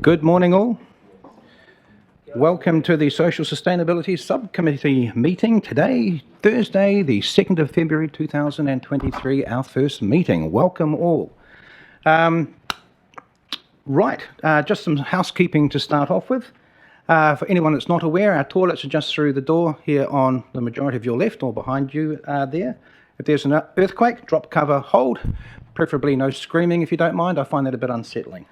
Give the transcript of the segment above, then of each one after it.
Good morning all. Welcome to the Social Sustainability Subcommittee meeting today, Thursday, the 2nd of February 2023, our first meeting. Welcome all. Just some housekeeping to start off with. For anyone that's not aware, our toilets are just through the door here on the majority of your left or behind you there. If there's an earthquake, drop, cover, hold, preferably no screaming if you don't mind. I find that a bit unsettling.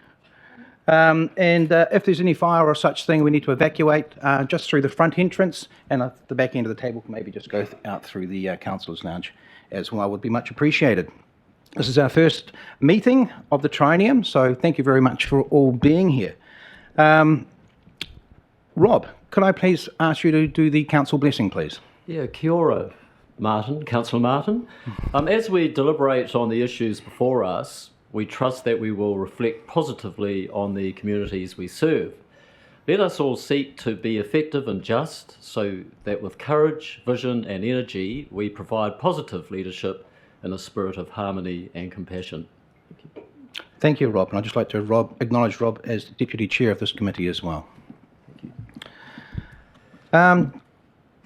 If there's any fire or such thing, we need to evacuate just through the front entrance, and the back end of the table can maybe just go out through the Councillors' Lounge as well, would be much appreciated. This is our first meeting of the Triennium, so thank you very much for all being here. Rob, could I please ask you to do the council blessing, please? Yeah, kia ora, Martin, Councillor Martin. As we deliberate on the issues before us, we trust that we will reflect positively on the communities we serve. Let us all seek to be effective and just so that with courage, vision and energy, we provide positive leadership in a spirit of harmony and compassion. Thank you. Thank you, Rob. And I'd just like to acknowledge Rob as the Deputy Chair of this committee as well. Thank you.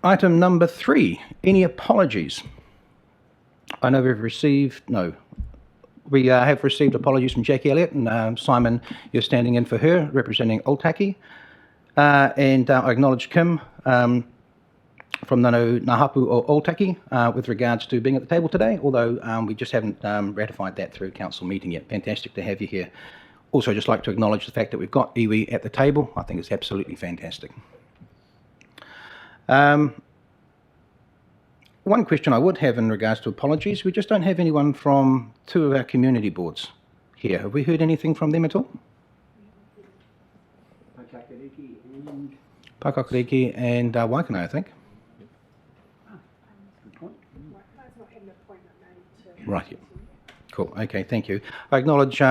Item number 3, any apologies? I know we've received, We have received apologies from Jackie Elliott, and Simon, you're standing in for her, representing Ōtaki. And I acknowledge Kim from Nahapu or Ōtaki with regards to being at the table today, although we just haven't ratified that through council meeting yet. Fantastic to have you here. Also, just like to acknowledge the fact that we've got iwi at the table. I think it's absolutely fantastic. One question I would have in regards to apologies, we just don't have anyone from 2 of our community boards here. Have we heard anything from them at all? Pakakariki and Waikanae, I think. Right, yeah. Cool, okay, thank you. I acknowledge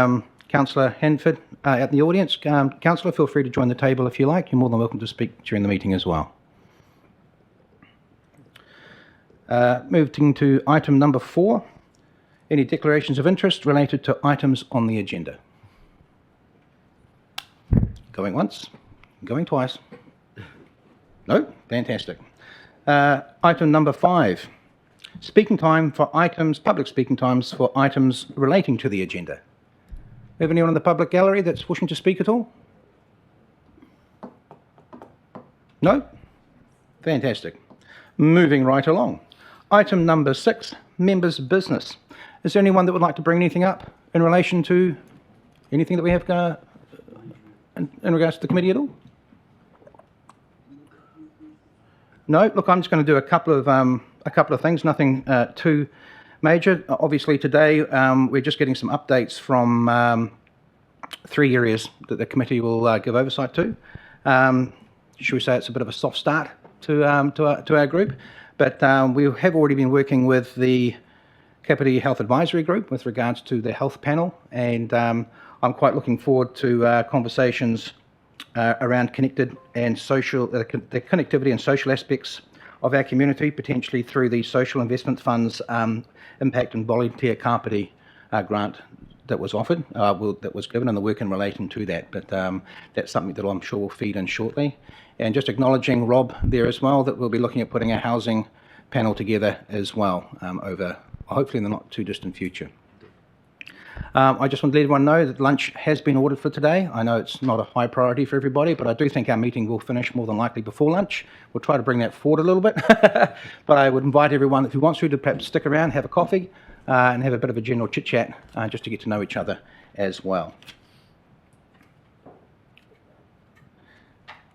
Councillor Hanford out in the audience. Councillor, feel free to join the table if you like. You're more than welcome to speak during the meeting as well. Moving to item number 4, any declarations of interest related to items on the agenda? Going once, going twice. No? Fantastic. Item number 5, speaking time for items, public speaking times for items relating to the agenda. Have anyone in the public gallery that's wishing to speak at all? No? Fantastic. Moving right along. Item number 6, members' business. Is there anyone that would like to bring anything up in relation to anything that we have in regards to the committee at all? No? Look, I'm just going to do a couple of things, nothing too major. Obviously today we're just getting some updates from 3 areas that the committee will give oversight to. Should we say it's a bit of a soft start to our group? But we have already been working with the Kapiti Health Advisory Group with regards to the health panel, and I'm quite looking forward to conversations around connected and social, the connectivity and social aspects of our community, potentially through the Social Investment Fund's Impact and Volunteer Kapiti grant that was offered, that was given, and the work in relation to that. But that's something that I'm sure will feed in shortly. And just acknowledging Rob there as well, that we'll be looking at putting a housing panel together as well over, hopefully in the not too distant future. I just want to let everyone know that lunch has been ordered for today. I know it's not a high priority for everybody, but I do think our meeting will finish more than likely before lunch. We'll try to bring that forward a little bit, but I would invite everyone, who wants to perhaps stick around, have a coffee, and have a bit of a general chit-chat just to get to know each other as well.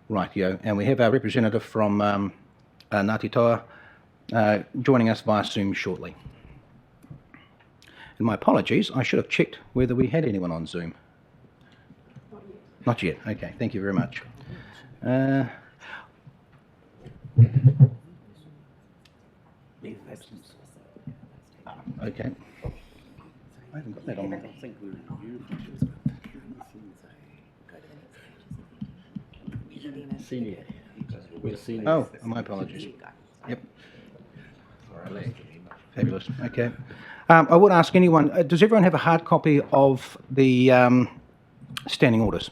Rightio, and we have our representative from Ngāti Toa joining us via Zoom shortly. And my apologies, I should have checked whether we had anyone on Zoom. Not yet. Okay, thank you very much. Okay. I haven't got that on there. Senior. We're senior. Oh, my apologies. Yep. Fabulous. Okay. I would ask anyone, does everyone have a hard copy of the standing orders.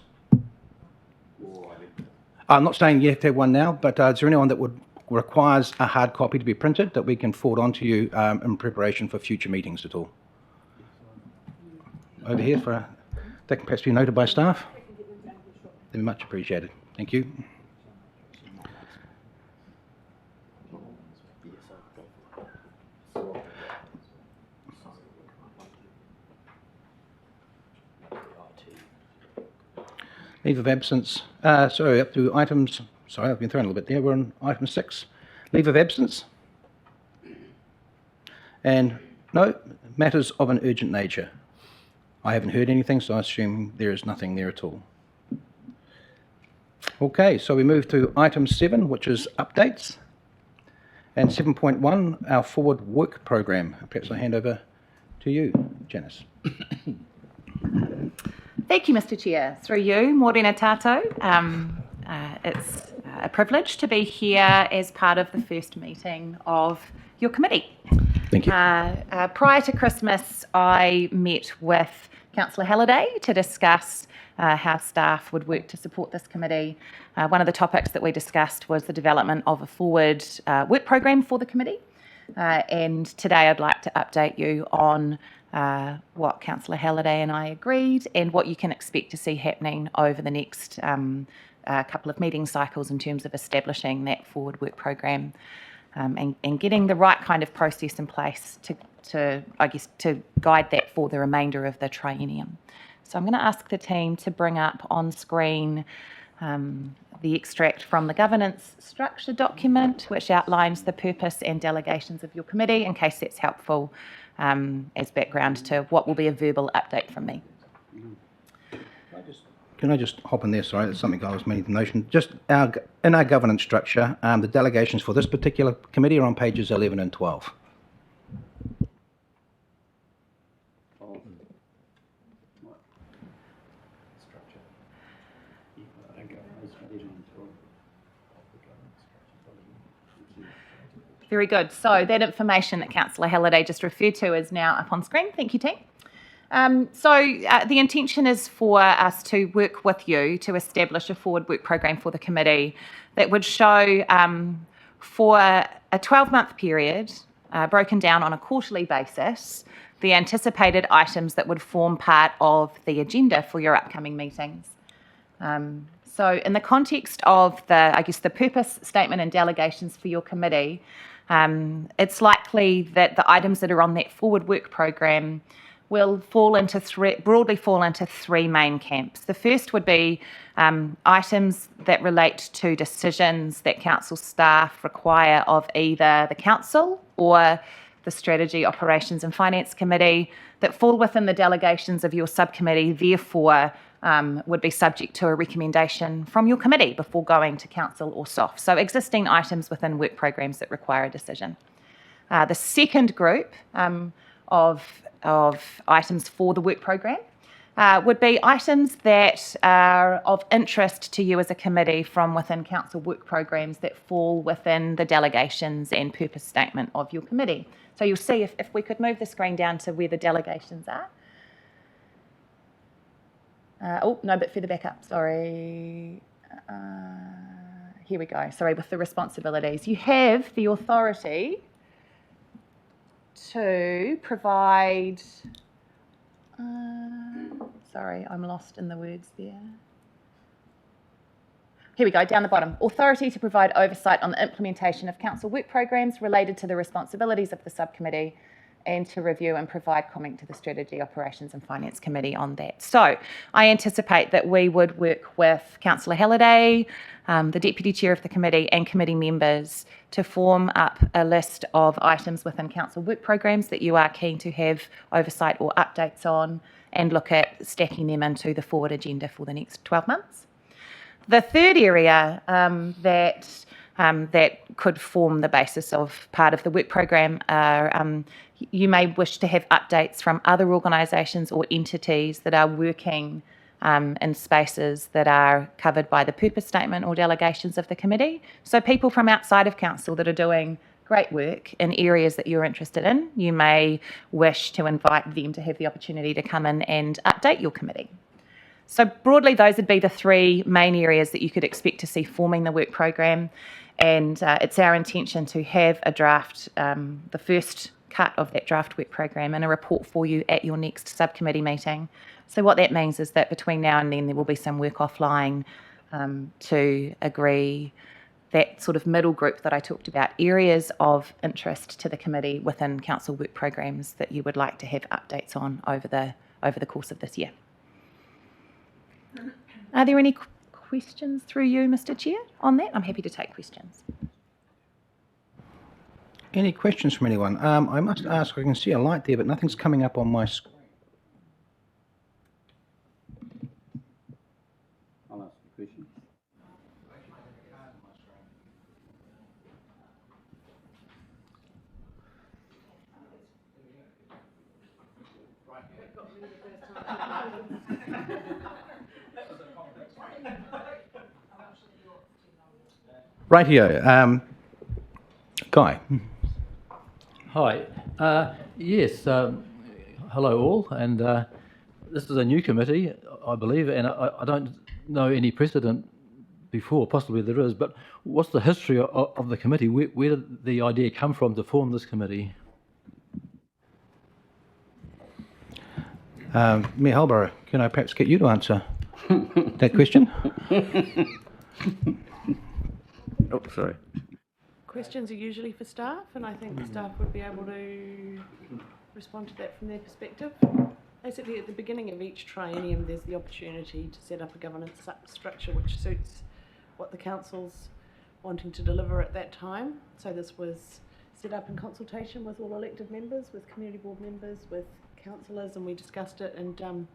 I'm not saying you have to have one now, but is there anyone that requires a hard copy to be printed that we can forward on to you in preparation for future meetings at all? Over here, that can perhaps be noted by staff. They're much appreciated. Thank you. Leave of absence. Sorry, up to items. Sorry, I've been thrown a little bit there. We're on item 6. Leave of absence. And no, matters of an urgent nature. I haven't heard anything, so I assume there is nothing there at all. Okay, so we move to item 7, which is updates. And 7.1, our forward work program. Perhaps I hand over to you, Janice. Thank you, Mr. Chair. Through you, Morena Tātou. It's a privilege to be here as part of the first meeting of your committee. Thank you. Prior to Christmas, I met with Councillor Halliday to discuss how staff would work to support this committee. One of the topics that we discussed was the development of a forward work program for the committee. And today I'd like to update you on what Councillor Halliday and I agreed and what you can expect to see happening over the next couple of meeting cycles in terms of establishing that forward work program and getting the right kind of process in place to guide that for the remainder of the triennium. So I'm going to ask the team to bring up on screen the extract from the governance structure document, which outlines the purpose and delegations of your committee, in case that's helpful as background to what will be a verbal update from me. Can I just hop in there? Sorry, that's something I was meaning to mention. Just in our governance structure, the delegations for this particular committee are on pages 11 and 12. Very good. So that information that Councillor Halliday just referred to is now up on screen. Thank you, team. The intention is for us to work with you to establish a forward work program for the committee that would show for a 12-month period, broken down on a quarterly basis, the anticipated items that would form part of the agenda for your upcoming meetings. So in the context of the purpose statement and delegations for your committee, it's likely that the items that are on that forward work program will broadly fall into three main camps. The first would be items that relate to decisions that council staff require of either the council or the Strategy, Operations and Finance Committee that fall within the delegations of your subcommittee, therefore would be subject to a recommendation from your committee before going to council or SOF. So existing items within work programs that require a decision. The second group of items for the work program would be items that are of interest to you as a committee from within council work programs that fall within the delegations and purpose statement of your committee. So you'll see if we could move the screen down to where the delegations are. But further back up, sorry. Here we go, sorry, with the responsibilities. You have the authority to provide, sorry, I'm lost in the words there. Here we go, down the bottom. Authority to provide oversight on the implementation of council work programs related to the responsibilities of the subcommittee and to review and provide comment to the Strategy, Operations and Finance Committee on that. So I anticipate that we would work with Councillor Halliday, the Deputy Chair of the committee and committee members to form up a list of items within council work programs that you are keen to have oversight or updates on and look at stacking them into the forward agenda for the next 12 months. The third area that could form the basis of part of the work program are you may wish to have updates from other organisations or entities that are working in spaces that are covered by the purpose statement or delegations of the committee. So people from outside of council that are doing great work in areas that you're interested in, you may wish to invite them to have the opportunity to come in and update your committee. So broadly, those would be the three main areas that you could expect to see forming the work program. And it's our intention to have a draft, the first cut of that draft work program, and a report for you at your next subcommittee meeting. So what that means is that between now and then there will be some work offline to agree that sort of middle group that I talked about, areas of interest to the committee within council work programs that you would like to have updates on over the course of this year. Are there any questions through you, Mr. Chair, on that? I'm happy to take questions. Any questions from anyone? I must ask, I can see a light there, but nothing's coming up on my screen. I'll ask a question. Right here, Guy. Hi. Yes. Hello all. And this is a new committee, I believe, and I don't know any precedent before. Possibly there is, but what's the history of the committee? Where did the idea come from to form this committee? Mayor Halborough, can I perhaps get you to answer that question? Oh, sorry. Questions are usually for staff, and I think the staff would be able to respond to that from their perspective. Basically, at the beginning of each triennium, there's the opportunity to set up a governance structure which suits what the council's wanting to deliver at that time. So this was set up in consultation with all elected members, with community board members, with councillors, and we discussed it and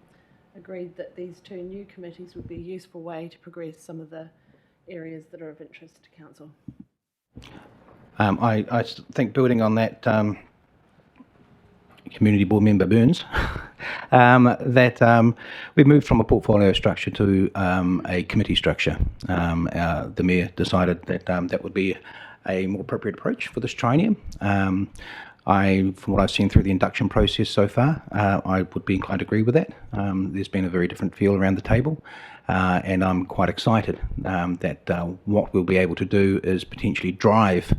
agreed that these two new committees would be a useful way to progress some of the areas that are of interest to council. I think building on that, community board member Burns, that we moved from a portfolio structure to a committee structure. The mayor decided that that would be a more appropriate approach for this triennium. From what I've seen through the induction process so far, I would be inclined to agree with that. There's been a very different feel around the table, and I'm quite excited that what we'll be able to do is potentially drive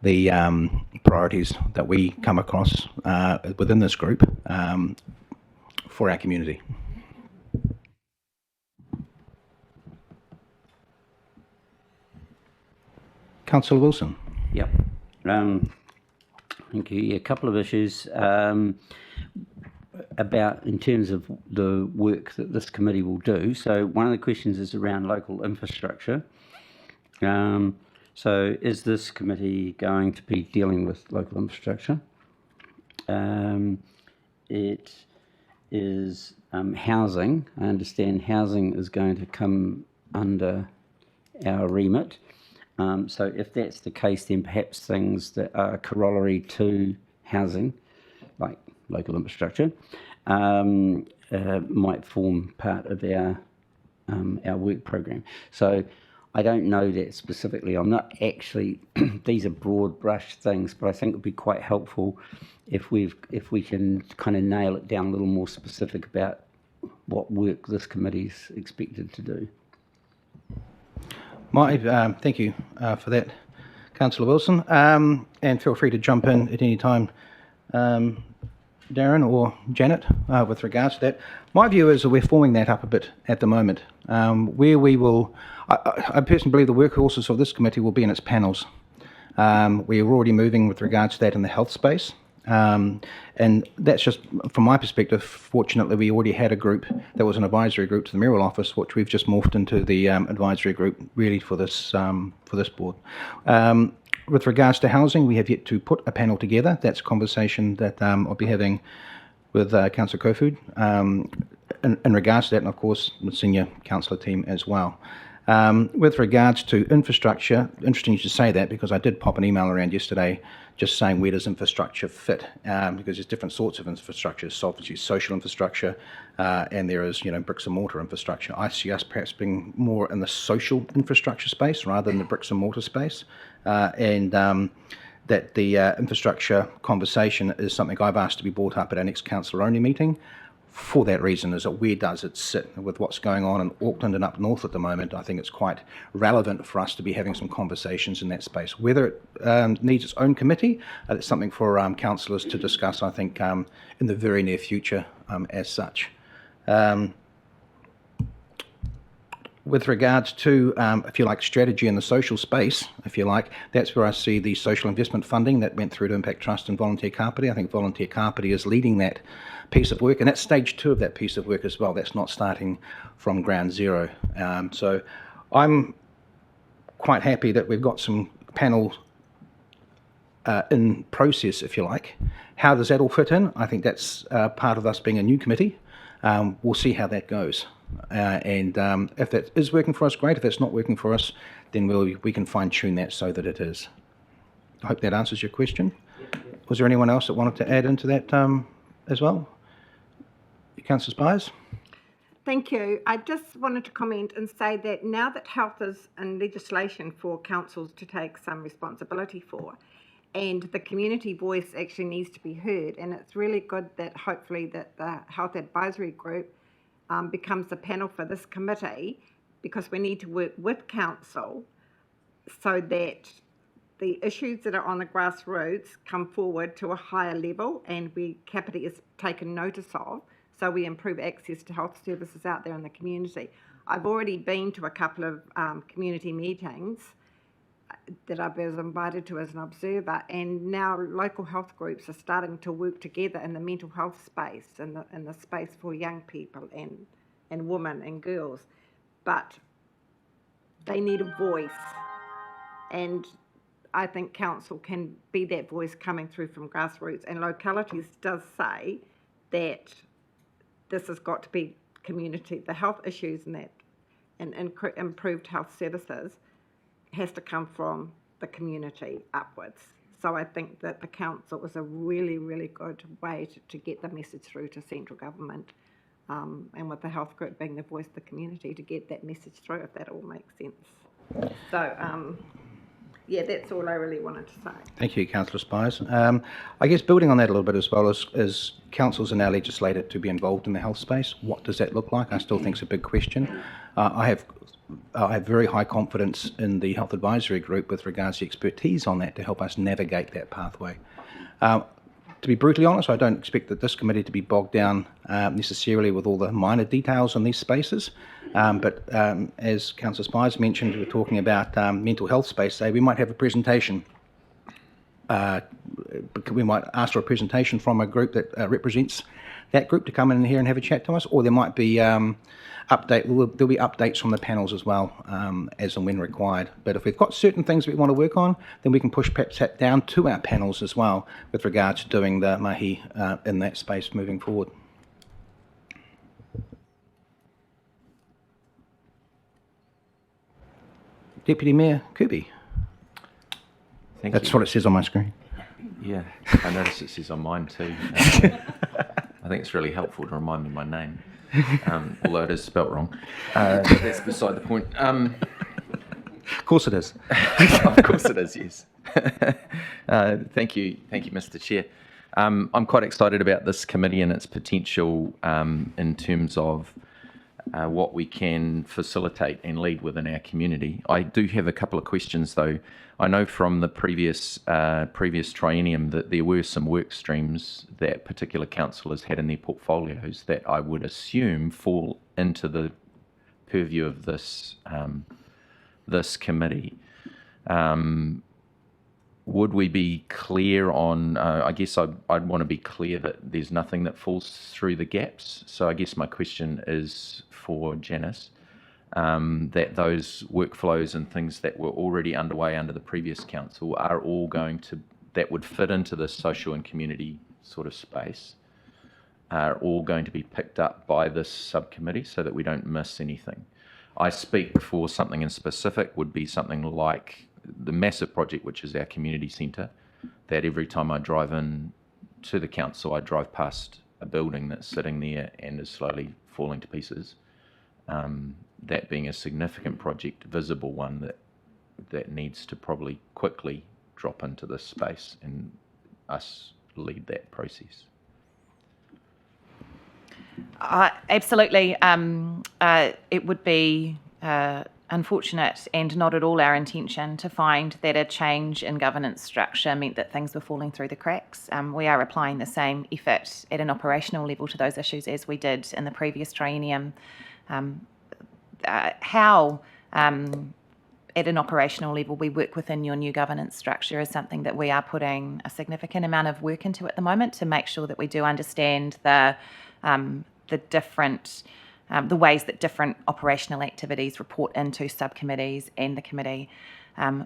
the priorities that we come across within this group for our community. Councillor Wilson. Yep. Thank you. Yeah, a couple of issues about in terms of the work that this committee will do. So one of the questions is around local infrastructure. So is this committee going to be dealing with local infrastructure? It is housing. I understand housing is going to come under our remit. So if that's the case, then perhaps things that are corollary to housing, like local infrastructure, might form part of our work program. So I don't know that specifically. I'm not actually. These are broad brush things, but I think it would be quite helpful if we can kind of nail it down a little more specific about what work this committee's expected to do. Thank you for that, Councillor Wilson, and feel free to jump in at any time, Darren or Janet, with regards to that. My view is that we're forming that up a bit at the moment, where we will, I personally believe the workhorses of this committee will be in its panels. We're already moving with regards to that in the health space. And that's just from my perspective. Fortunately, we already had a group that was an advisory group to the mayoral office, which we've just morphed into the advisory group really for this board. With regards to housing, we have yet to put a panel together. That's a conversation that I'll be having with Councillor Kofod in regards to that, and of course the senior councillor team as well. With regards to infrastructure, interesting you should say that, because I did pop an email around yesterday just saying where does infrastructure fit, because there's different sorts of infrastructure. So obviously social infrastructure, and there is bricks and mortar infrastructure. I see us perhaps being more in the social infrastructure space rather than the bricks and mortar space, and that the infrastructure conversation is something I've asked to be brought up at our next councillor only meeting, for that reason, is that where does it sit with what's going on in Auckland and up north at the moment. I think it's quite relevant for us to be having some conversations in that space. Whether it needs its own committee, it's something for councillors to discuss, I think, in the very near future as such. With regards to, if you like, strategy in the social space, if you like, that's where I see the social investment funding that went through to Impact Trust and Volunteer Kapiti. I think Volunteer Kapiti is leading that piece of work, and that's stage 2 of that piece of work as well. That's not starting from ground zero. So I'm quite happy that we've got some panels in process, if you like. How does that all fit in? I think that's part of us being a new committee. We'll see how that goes. And if that is working for us, great. If it's not working for us, then we can fine-tune that so that it is. I hope that answers your question. Was there anyone else that wanted to add into that as well? Councillor Spires? Thank you. I just wanted to comment and say that now that health is in legislation for councils to take some responsibility for, and the community voice actually needs to be heard, and it's really good that hopefully that the Health Advisory Group becomes the panel for this committee, because we need to work with council so that the issues that are on the grassroots come forward to a higher level and Kapiti is taken notice of, so we improve access to health services out there in the community. I've already been to a couple of community meetings that I was invited to as an observer, and now local health groups are starting to work together in the mental health space, in the space for young people and women and girls, but they need a voice, and I think council can be that voice coming through from grassroots, and localities does say that this has got to be community, the health issues and that, and improved health services has to come from the community upwards. So I think that the council is a really, really good way to get the message through to central government, and with the health group being the voice of the community to get that message through, if that all makes sense. So, yeah, that's all I really wanted to say. Thank you, Councillor Spires. I guess building on that a little bit as well, as councils are now legislated to be involved in the health space, what does that look like? I still think it's a big question. I have very high confidence in the Health Advisory Group with regards to expertise on that to help us navigate that pathway. To be brutally honest, I don't expect that this committee to be bogged down necessarily with all the minor details on these spaces, but as Councillor Spires mentioned, we're talking about mental health space, say we might have a presentation. We might ask for a presentation from a group that represents that group to come in here and have a chat to us, or there might be there'll be updates from the panels as well, as and when required. But if we've got certain things we want to work on, then we can push perhaps that down to our panels as well with regards to doing the mahi in that space moving forward. Deputy Mayor Kubi. That's what it says on my screen. Yeah, I notice it says on mine too. I think it's really helpful to remind me my name, although it is spelt wrong. But that's beside the point. Of course it is. Of course it is, yes. Thank you, Mr. Chair. I'm quite excited about this committee and its potential in terms of what we can facilitate and lead within our community. I do have a couple of questions though. I know from the previous triennium that there were some work streams that particular councillors had in their portfolios that I would assume fall into the purview of this this committee. Would we be clear on, I guess I'd want to be clear that there's nothing that falls through the gaps. So I guess my question is for Janice, that those workflows and things that were already underway under the previous council are all going to, that would fit into the social and community sort of space, are all going to be picked up by this subcommittee so that we don't miss anything. I speak for something in specific, would be something like the massive project, which is our community centre, that every time I drive in to the council, I drive past a building that's sitting there and is slowly falling to pieces. That being a significant project, visible one that needs to probably quickly drop into this space and us lead that process. Absolutely. It would be unfortunate and not at all our intention to find that a change in governance structure meant that things were falling through the cracks. We are applying the same effort at an operational level to those issues as we did in the previous triennium. How at an operational level we work within your new governance structure is something that we are putting a significant amount of work into at the moment to make sure that we do understand the different the ways that different operational activities report into subcommittees and the committee,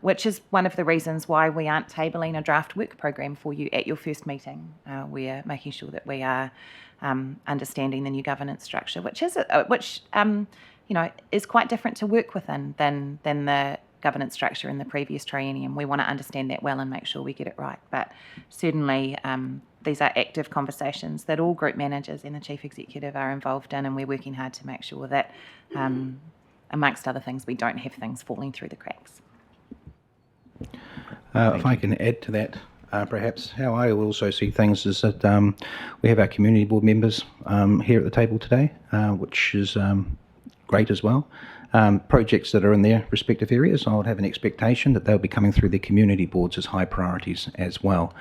which is one of the reasons why we aren't tabling a draft work program for you at your first meeting. We're making sure that we are understanding the new governance structure, which is quite different to work within than the governance structure in the previous triennium. We want to understand that well and make sure we get it right. But certainly these are active conversations that all group managers and the chief executive are involved in, and we're working hard to make sure that, amongst other things, we don't have things falling through the cracks. If I can add to that, perhaps how I also see things is that we have our community board members here at the table today, which is great as well. Projects that are in their respective areas, I would have an expectation that they'll be coming through the community boards as high priorities as well.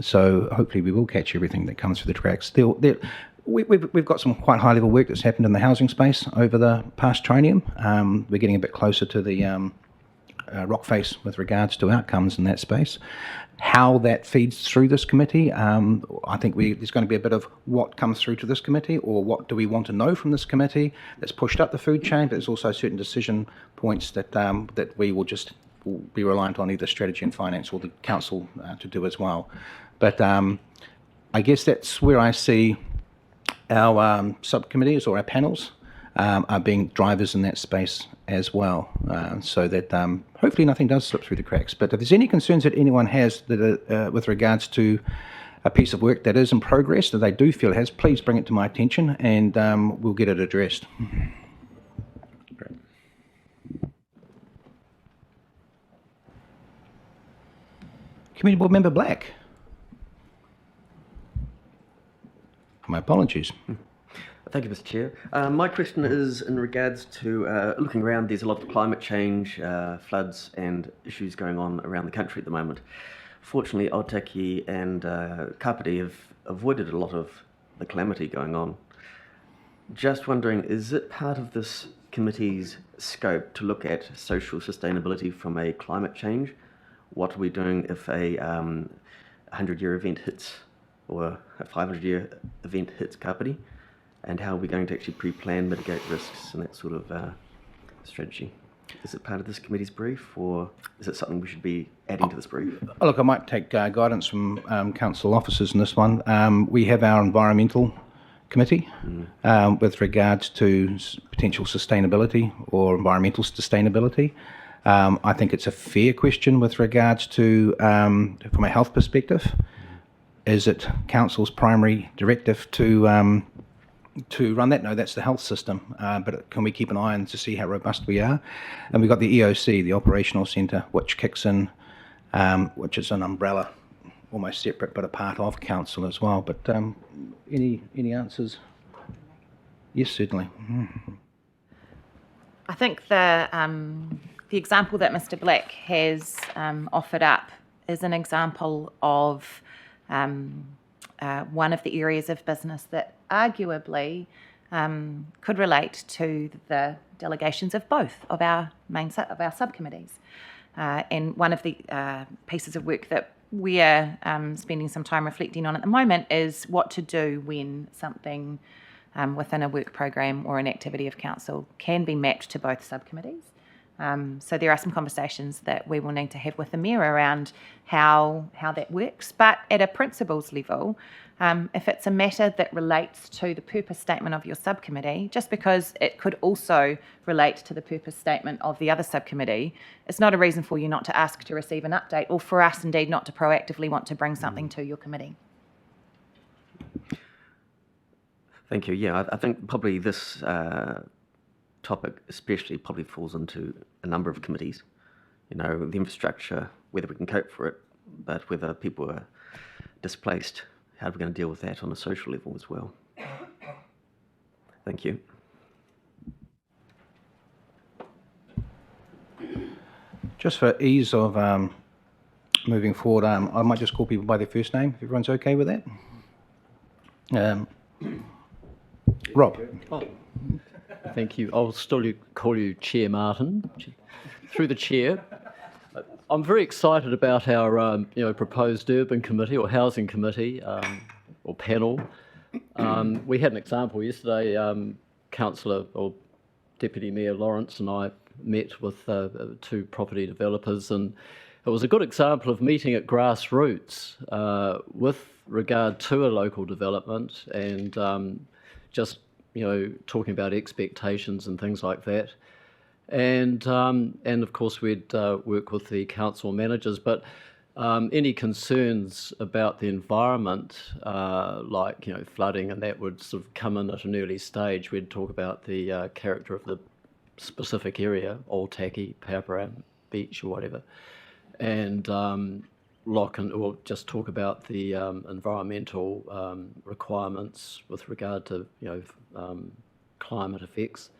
So hopefully we will catch everything that comes through the cracks. We've got some quite high level work that's happened in the housing space over the past triennium. We're getting a bit closer to the rock face with regards to outcomes in that space. How that feeds through this committee, I think there's going to be a bit of what comes through to this committee, or what do we want to know from this committee that's pushed up the food chain, but there's also certain decision points that we will be reliant on either strategy and finance or the council to do as well. But I guess that's where I see our subcommittees or our panels are being drivers in that space as well, so that hopefully nothing does slip through the cracks. But if there's any concerns that anyone has that with regards to a piece of work that is in progress that they do feel has, please bring it to my attention and we'll get it addressed. Great. Committee Board Member Black. My apologies. Thank you, Mr. Chair. My question is in regards to looking around. There's a lot of climate change, floods and issues going on around the country at the moment. Fortunately, Ōtaki and Kapiti have avoided a lot of the calamity going on. Just wondering, is it part of this committee's scope to look at social sustainability from a climate change? What are we doing if a 100-year event hits, or a 500-year event hits Kapiti? And how are we going to actually pre-plan, mitigate risks and that sort of strategy? Is it part of this committee's brief, or is it something we should be adding to this brief? Look, I might take guidance from council officers in this one. We have our environmental committee with regards to potential sustainability or environmental sustainability. I think it's a fair question with regards to, from a health perspective, is it council's primary directive to run that? No, that's the health system. But can we keep an eye on to see how robust we are? And we've got the EOC, the Operational Centre, which kicks in, which is an umbrella, almost separate but a part of council as well. But any answers? Yes, certainly. I think the example that Mr. Black has offered up is an example of one of the areas of business that arguably could relate to the delegations of both of our subcommittees. And one of the pieces of work that we are spending some time reflecting on at the moment is what to do when something within a work program or an activity of council can be mapped to both subcommittees. So there are some conversations that we will need to have with the Mayor around how that works. But at a principles level, if it's a matter that relates to the purpose statement of your subcommittee, just because it could also relate to the purpose statement of the other subcommittee, it's not a reason for you not to ask to receive an update, or for us indeed not to proactively want to bring something to your committee. Thank you. Yeah, I think probably this topic especially probably falls into a number of committees. You know, the infrastructure, whether we can cope for it, but whether people are displaced, how are we going to deal with that on a social level as well? Thank you. Just for ease of moving forward, I might just call people by their first name, if everyone's okay with that. Rob. Oh, thank you. I'll still call you Chair Martin, through the chair. I'm very excited about our proposed urban committee or housing committee or panel. We had an example yesterday. Councillor or Deputy Mayor Lawrence and I met with 2 property developers, and it was a good example of meeting at grassroots with regard to a local development and just talking about expectations and things like that. And of course we'd work with the council managers, but any concerns about the environment, like flooding and that, would sort of come in at an early stage. We'd talk about the character of the specific area, Ōtaki, Paupera Beach or whatever, and or just talk about the environmental requirements with regard to climate effects.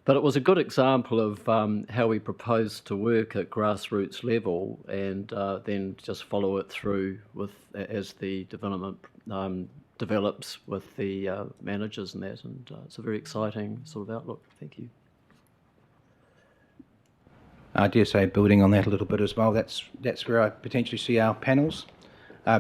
But it was a good example of how we propose to work at grassroots level, and then just follow it through with as the development develops with the managers and that. And it's a very exciting sort of outlook. Thank you. I dare say, building on that a little bit as well, that's where I potentially see our panels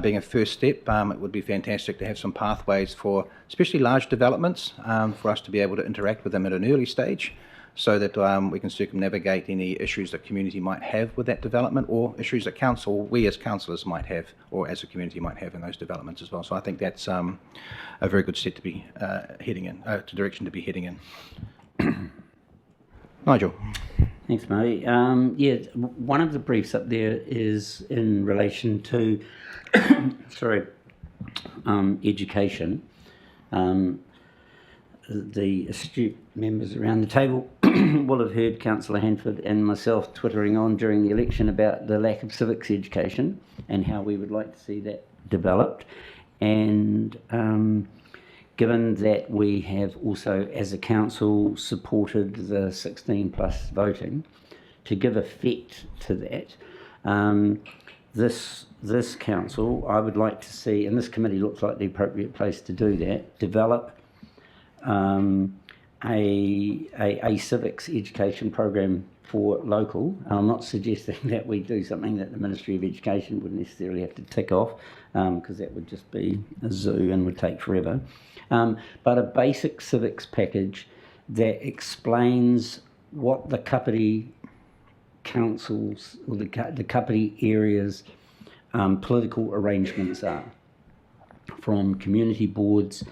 being a first step. It would be fantastic to have some pathways for, especially large developments, for us to be able to interact with them at an early stage, so that we can circumnavigate any issues that community might have with that development, or issues that we as councillors might have, or as a community might have in those developments as well. So I think that's a very good step to be heading in, direction to be heading in. Nigel. Thanks, Marty. One of the briefs up there is in relation to, education. The astute members around the table will have heard Councillor Hanford and myself twittering on during the election about the lack of civics education and how we would like to see that developed. And given that we have also, as a council, supported the 16 plus voting, to give effect to that, this council, I would like to see, and this committee looks like the appropriate place to do that, develop a civics education program for local. I'm not suggesting that we do something that the Ministry of Education would necessarily have to tick off, because that would just be a zoo and would take forever. But a basic civics package that explains what the Kapiti councils or the Kapiti areas political arrangements are, from community boards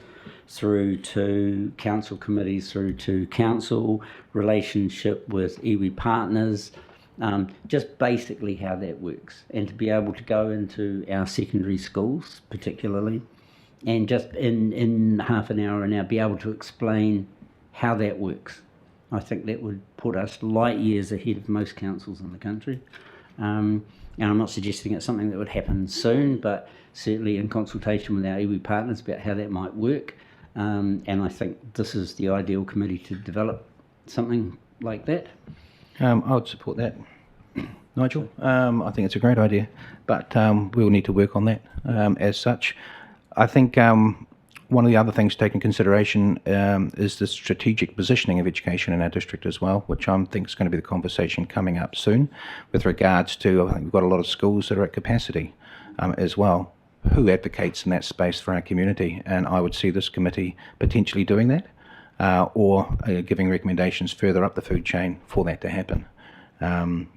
through to council committees, through to council, relationship with iwi partners, just basically how that works, and to be able to go into our secondary schools particularly, and just in half an hour an hour be able to explain how that works. I think that would put us light years ahead of most councils in the country. And I'm not suggesting it's something that would happen soon, but certainly in consultation with our iwi partners about how that might work. And I think this is the ideal committee to develop something like that. I would support that, Nigel. I think it's a great idea, but we'll need to work on that as such. I think one of the other things to take in consideration is the strategic positioning of education in our district as well, which I think is going to be the conversation coming up soon with regards to, I think we've got a lot of schools that are at capacity as well. Who advocates in that space for our community? And I would see this committee potentially doing that, or giving recommendations further up the food chain for that to happen. And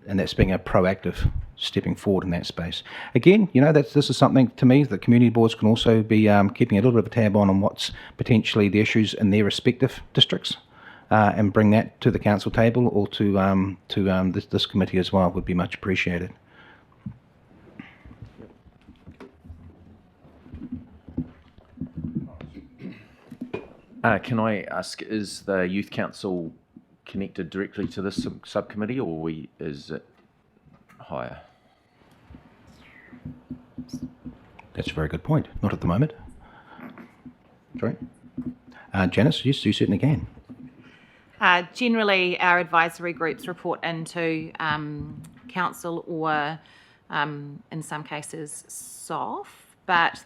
that's being a proactive stepping forward in that space. Again, this is something to me that community boards can also be keeping a little bit of a tab on what's potentially the issues in their respective districts, and bring that to the council table or to this committee as well would be much appreciated. Can I ask, is the Youth Council connected directly to this subcommittee, or is it higher? That's a very good point. Not at the moment. Sorry. Janice, yes, you certainly can. Generally, our advisory groups report into council or, in some cases, SOF, but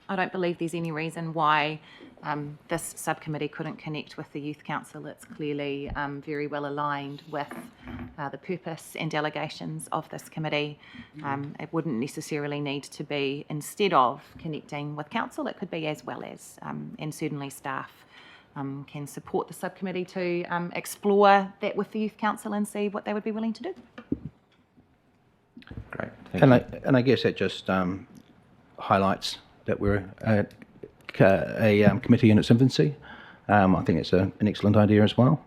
I don't believe there's any reason why this subcommittee couldn't connect with the Youth Council. It's clearly very well aligned with the purpose and delegations of this committee. It wouldn't necessarily need to be instead of connecting with council, it could be as well as, and certainly staff can support the subcommittee to explore that with the Youth Council and see what they would be willing to do. Great. Thank you. And I guess that just highlights that we're a committee in its infancy. I think it's an excellent idea as well.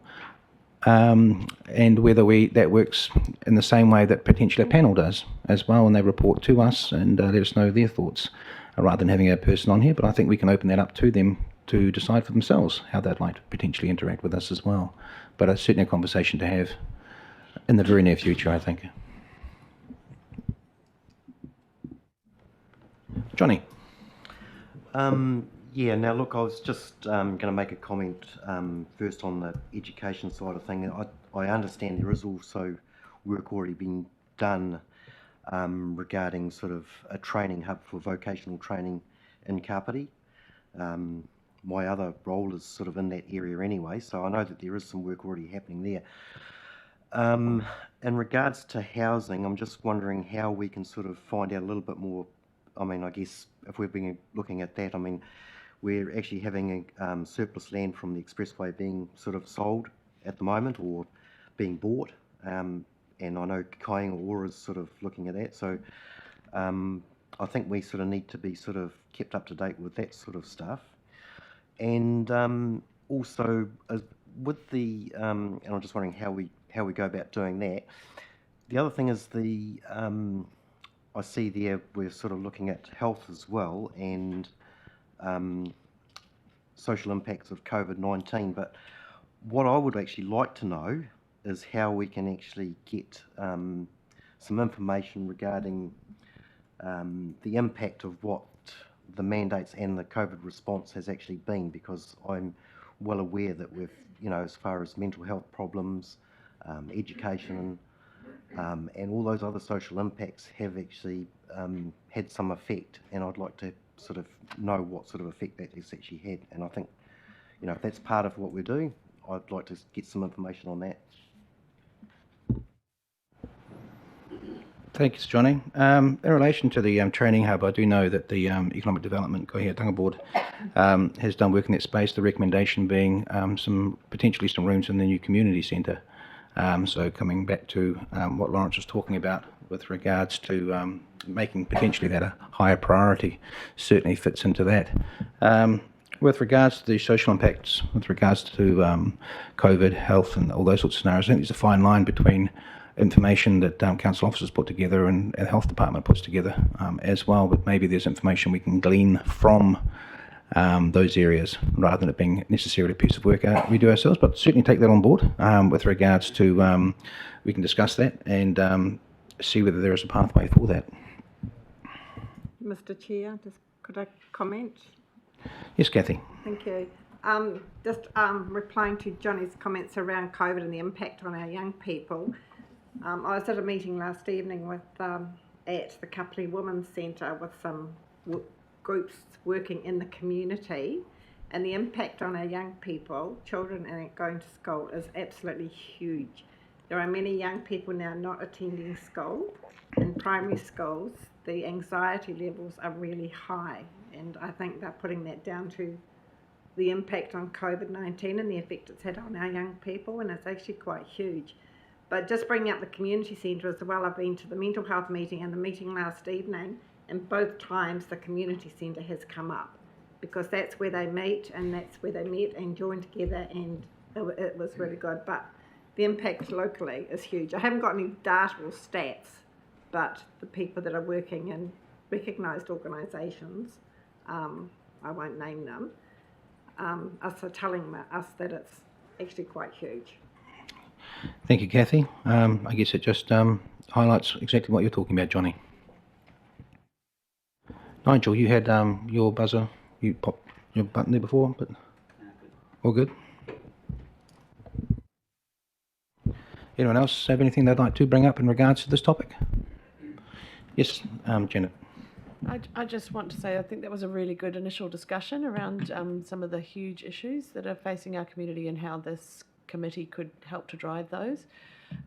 And whether that works in the same way that potentially a panel does as well, and they report to us and let us know their thoughts, rather than having a person on here. But I think we can open that up to them to decide for themselves how they'd like to potentially interact with us as well. But it's certainly a conversation to have in the very near future, I think. Johnny. Yeah, now look, I was just going to make a comment first on the education side of things. I understand there is also work already being done regarding sort of a training hub for vocational training in Kapiti. My other role is sort of in that area anyway, so I know that there is some work already happening there. In regards to housing, I'm just wondering how we can sort of find out a little bit more. I mean, I guess if we've been looking at that, I mean, we're actually having a surplus land from the expressway being sort of sold at the moment or being bought. And I know Kāinga Ora is sort of looking at that. So I think we sort of need to be sort of kept up to date with that sort of stuff. And also with the, and I'm just wondering how we go about doing that. The other thing is I see there we're sort of looking at health as well and social impacts of COVID-19. But what I would actually like to know is how we can actually get some information regarding the impact of what the mandates and the COVID response has actually been, because I'm well aware that we've, as far as mental health problems, education, and all those other social impacts have actually had some effect, and I'd like to sort of know what sort of effect that has actually had. And I think, if that's part of what we're doing, I'd like to get some information on that. Thanks, Johnny. In relation to the training hub, I do know that the Economic Development Kohiatanga Board has done work in that space, the recommendation being potentially some rooms in the new community centre. So coming back to what Lawrence was talking about with regards to making potentially that a higher priority, certainly fits into that. With regards to the social impacts, with regards to COVID, health and all those sorts of scenarios, I think there's a fine line between information that council officers put together and the health department puts together as well, but maybe there's information we can glean from those areas rather than it being necessarily a piece of work we do ourselves. But certainly take that on board with regards to we can discuss that and see whether there is a pathway for that. Mr. Chair, could I comment? Yes, Kathy. Thank you. Just replying to Johnny's comments around COVID and the impact on our young people. I was at a meeting last evening with at the Kapiti Women's Centre with some groups working in the community, and the impact on our young people, children and going to school, is absolutely huge. There are many young people now not attending school. In primary schools, the anxiety levels are really high, and I think they're putting that down to the impact on COVID-19 and the effect it's had on our young people, and it's actually quite huge. But just bringing up the community centre as well, I've been to the mental health meeting and the meeting last evening, and both times the community centre has come up, because that's where they meet and that's where they met and joined together, and it was really good. But the impact locally is huge. I haven't got any data or stats, but the people that are working in recognised organisations, I won't name them, are telling us that it's actually quite huge. Thank you, Kathy. I guess it just highlights exactly what you're talking about, Johnny. Nigel, you had your buzzer, you popped your button there before, but All good? Anyone else have anything they'd like to bring up in regards to this topic? Yes, Janet. I just want to say I think that was a really good initial discussion around some of the huge issues that are facing our community and how this committee could help to drive those.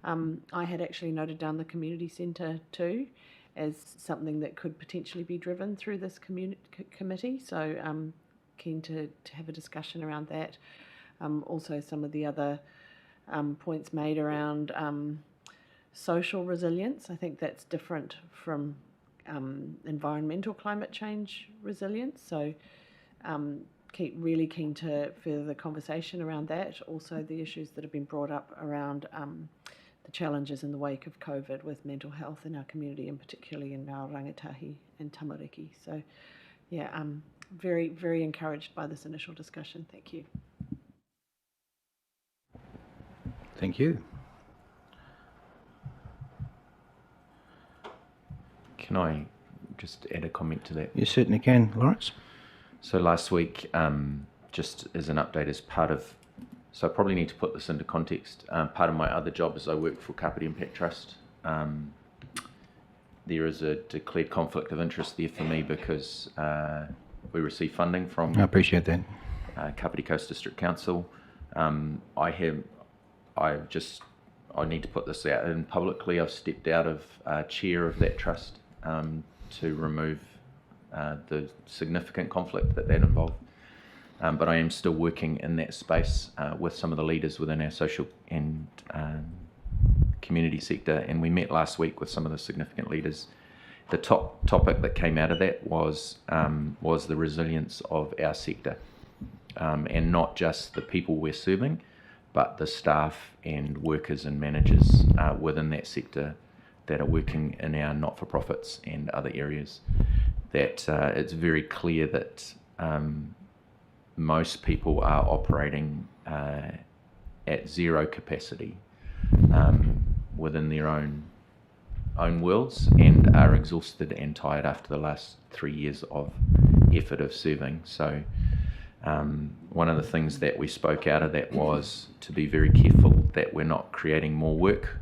I had actually noted down the community centre too as something that could potentially be driven through this committee, so I'm keen to have a discussion around that. Also some of the other points made around social resilience. I think that's different from environmental climate change resilience, so really keen to further the conversation around that. Also the issues that have been brought up around the challenges in the wake of COVID with mental health in our community, and particularly in our rangatahi and tamariki. So yeah, I'm very, very encouraged by this initial discussion. Thank you. Thank you. Can I just add a comment to that? You certainly can, Lawrence. So last week, just as an update, as part of, so I probably need to put this into context. Part of my other job is I work for Kapiti Impact Trust. There is a declared conflict of interest there for me because we receive funding from I appreciate that. Kapiti Coast District Council. I need to put this out, and publicly I've stepped out of chair of that trust to remove the significant conflict that involved. But I am still working in that space with some of the leaders within our social and community sector, and we met last week with some of the significant leaders. The top topic that came out of that was the resilience of our sector, and not just the people we're serving, but the staff and workers and managers within that sector that are working in our not-for-profits and other areas. That it's very clear that most people are operating at zero capacity within their own worlds, and are exhausted and tired after the last 3 years of effort of serving. So one of the things that we spoke out of that was to be very careful that we're not creating more work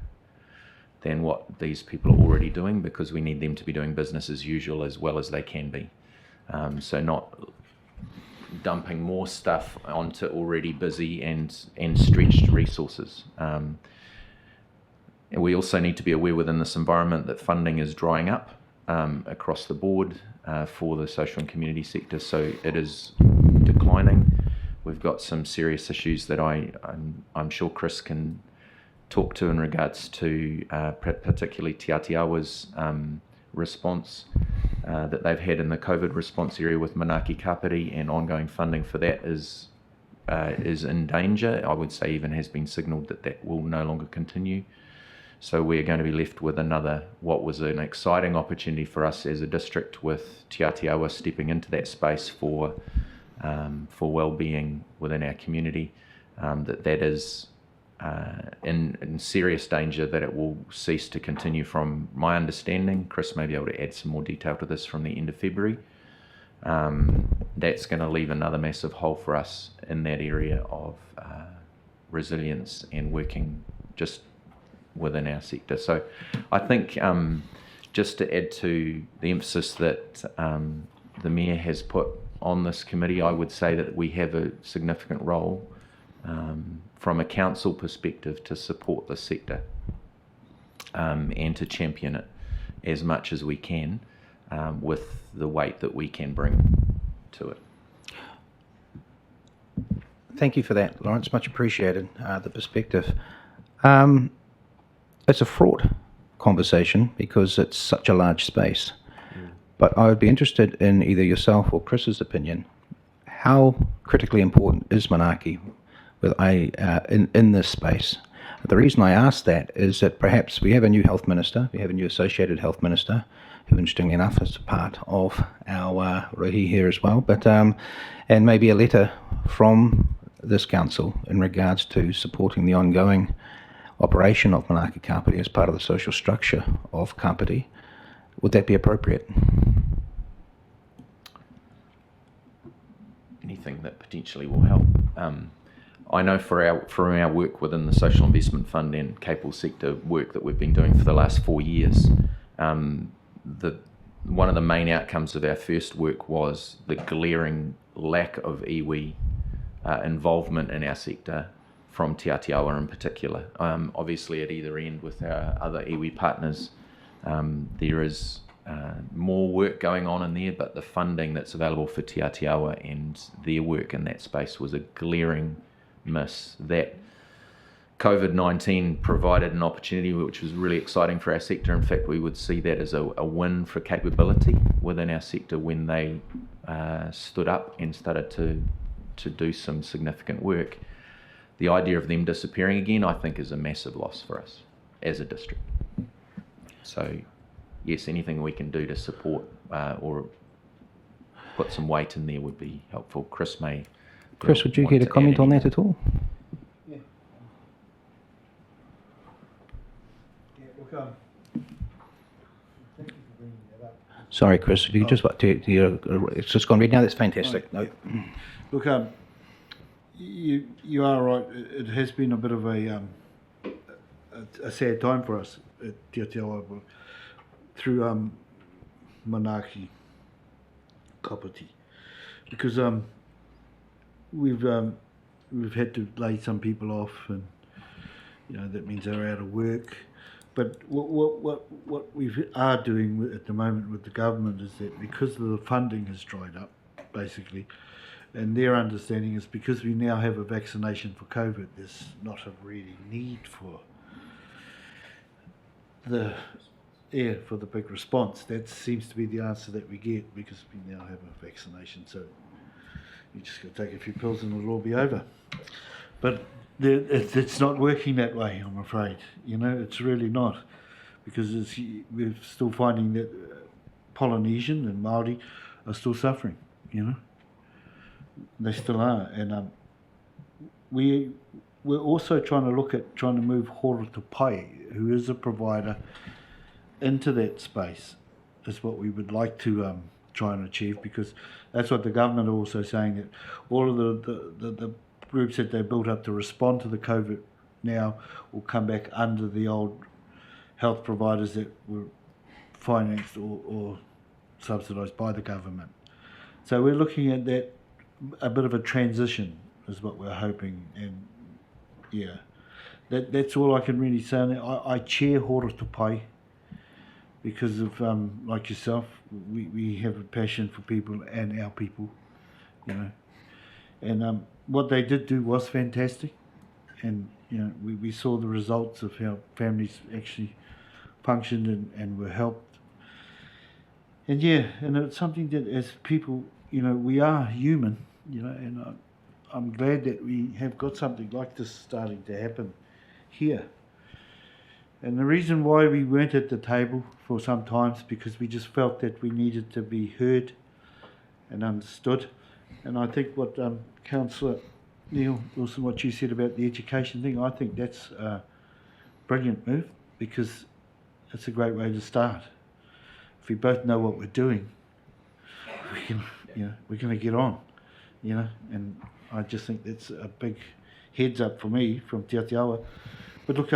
than what these people are already doing, because we need them to be doing business as usual as well as they can be. So not dumping more stuff onto already busy and stretched resources. And we also need to be aware within this environment that funding is drying up across the board for the social and community sector, so it is declining. We've got some serious issues that I'm sure Chris can talk to in regards to particularly Te Atiawa's response that they've had in the COVID response area with Manaaki Kapiti, and ongoing funding for that is in danger. I would say even has been signalled that will no longer continue. So we're going to be left with what was an exciting opportunity for us as a district, with Te Atiawa stepping into that space for well-being within our community, that is in serious danger that it will cease to continue from my understanding. Chris may be able to add some more detail to this from the end of February. That's going to leave another massive hole for us in that area of resilience and working just within our sector. So I think just to add to the emphasis that the Mayor has put on this committee, I would say that we have a significant role from a council perspective to support the sector and to champion it as much as we can with the weight that we can bring to it. Thank you for that, Lawrence. Much appreciated, the perspective. It's a fraught conversation because it's such a large space. But I would be interested in either yourself or Chris's opinion. How critically important is Manaaki in this space? The reason I ask that is that perhaps we have a new health minister, we have a new associated health minister, who interestingly enough is part of our rohi here as well, but and maybe a letter from this council in regards to supporting the ongoing operation of Manaaki Kapiti as part of the social structure of Kapiti. Would that be appropriate? Anything that potentially will help. I know from our work within the Social Investment Fund and capable sector work that we've been doing for the last 4 years, one of the main outcomes of our first work was the glaring lack of iwi involvement in our sector from Te Ātiawa in particular. Obviously at either end with our other iwi partners, there is more work going on in there, but the funding that's available for Te Ātiawa and their work in that space was a glaring miss. That COVID-19 provided an opportunity which was really exciting for our sector. In fact, we would see that as a win for capability within our sector when they stood up and started to do some significant work. The idea of them disappearing again, I think, is a massive loss for us as a district. So, yes, anything we can do to support or put some weight in there would be helpful. Chris, would you care to comment on that at all? Sorry, Chris, you just it's just gone read now. That's fantastic. No. Look, you are right. It has been a bit of a sad time for us at Te Ātiawa through Manaaki Kapiti, because we've had to lay some people off, and that means they're out of work. But what we are doing at the moment with the government is that because the funding has dried up, basically, and their understanding is because we now have a vaccination for COVID, there's not a really need for the big response. That seems to be the answer that we get, because we now have a vaccination. So you just got to take a few pills and it'll all be over. But it's not working that way, I'm afraid. It's really not, because we're still finding that Polynesian and Māori are still suffering. They still are, and we're also trying to move Ōtaki, who is a provider, into that space. Is what we would like to try and achieve, because that's what the government are also saying, that all of the groups that they built up to respond to the COVID now will come back under the old health providers that were financed or subsidised by the government. So we're looking at that, a bit of a transition is what we're hoping, and yeah, that's all I can really say on that. I chair Ōtaki because of, like yourself, we have a passion for people and our people, and what they did do was fantastic, and we saw the results of how families actually functioned and were helped, and and it's something that as people, we are human, and I'm glad that we have got something like this starting to happen here. And the reason why we weren't at the table for some times, because we just felt that we needed to be heard and understood. And I think what Councillor Neil Wilson, what you said about the education thing, I think that's a brilliant move, because it's a great way to start. If we both know what we're doing, we can, we're going to get on, and I just think that's a big heads up for me from Te Ātiawa. But look,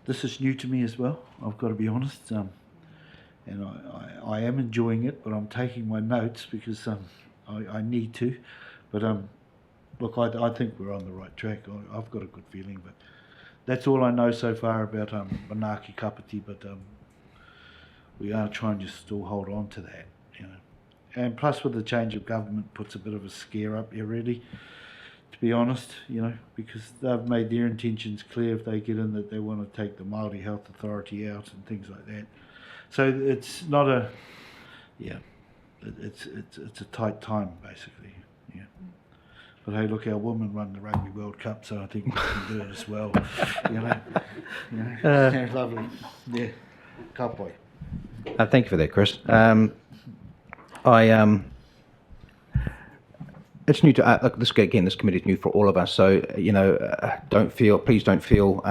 this is new to me as well, I've got to be honest, and I am enjoying it, but I'm taking my notes because I need to. But look, I think we're on the right track. I've got a good feeling, but that's all I know so far about Manaaki Kapiti, but we are trying to still hold on to that, And plus, with the change of government, puts a bit of a scare up here, really, to be honest, because they've made their intentions clear if they get in that they want to take the Māori Health Authority out and things like that. So it's not a, it's a tight time, basically, But hey, look, our women run the Rugby World Cup, so I think we can do it as well, Lovely, yeah, can't wait. Thank you for that, Chris. It's new to look. This committee is new for all of us. So please don't feel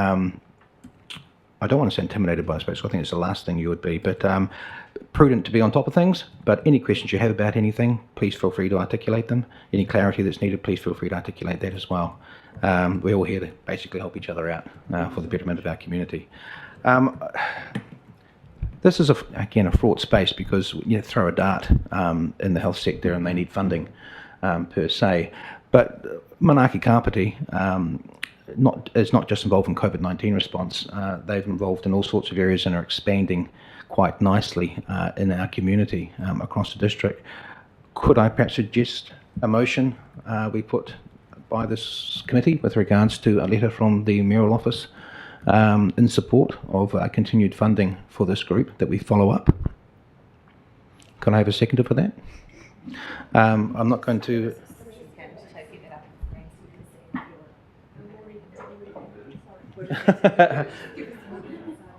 I don't want to say intimidated by space. I think it's the last thing you would be, but prudent to be on top of things. But any questions you have about anything, please feel free to articulate them. Any clarity that's needed, please feel free to articulate that as well. We're all here to basically help each other out for the betterment of our community. This is, again, a fraught space because you throw a dart in the health sector and they need funding per se. But Manaaki Kapiti is not just involved in COVID-19 response. They've involved in all sorts of areas and are expanding quite nicely in our community across the district. Could I perhaps suggest a motion we put by this committee with regards to a letter from the mayoral office in support of continued funding for this group that we follow up? Can I have a seconder for that? I'm not going to...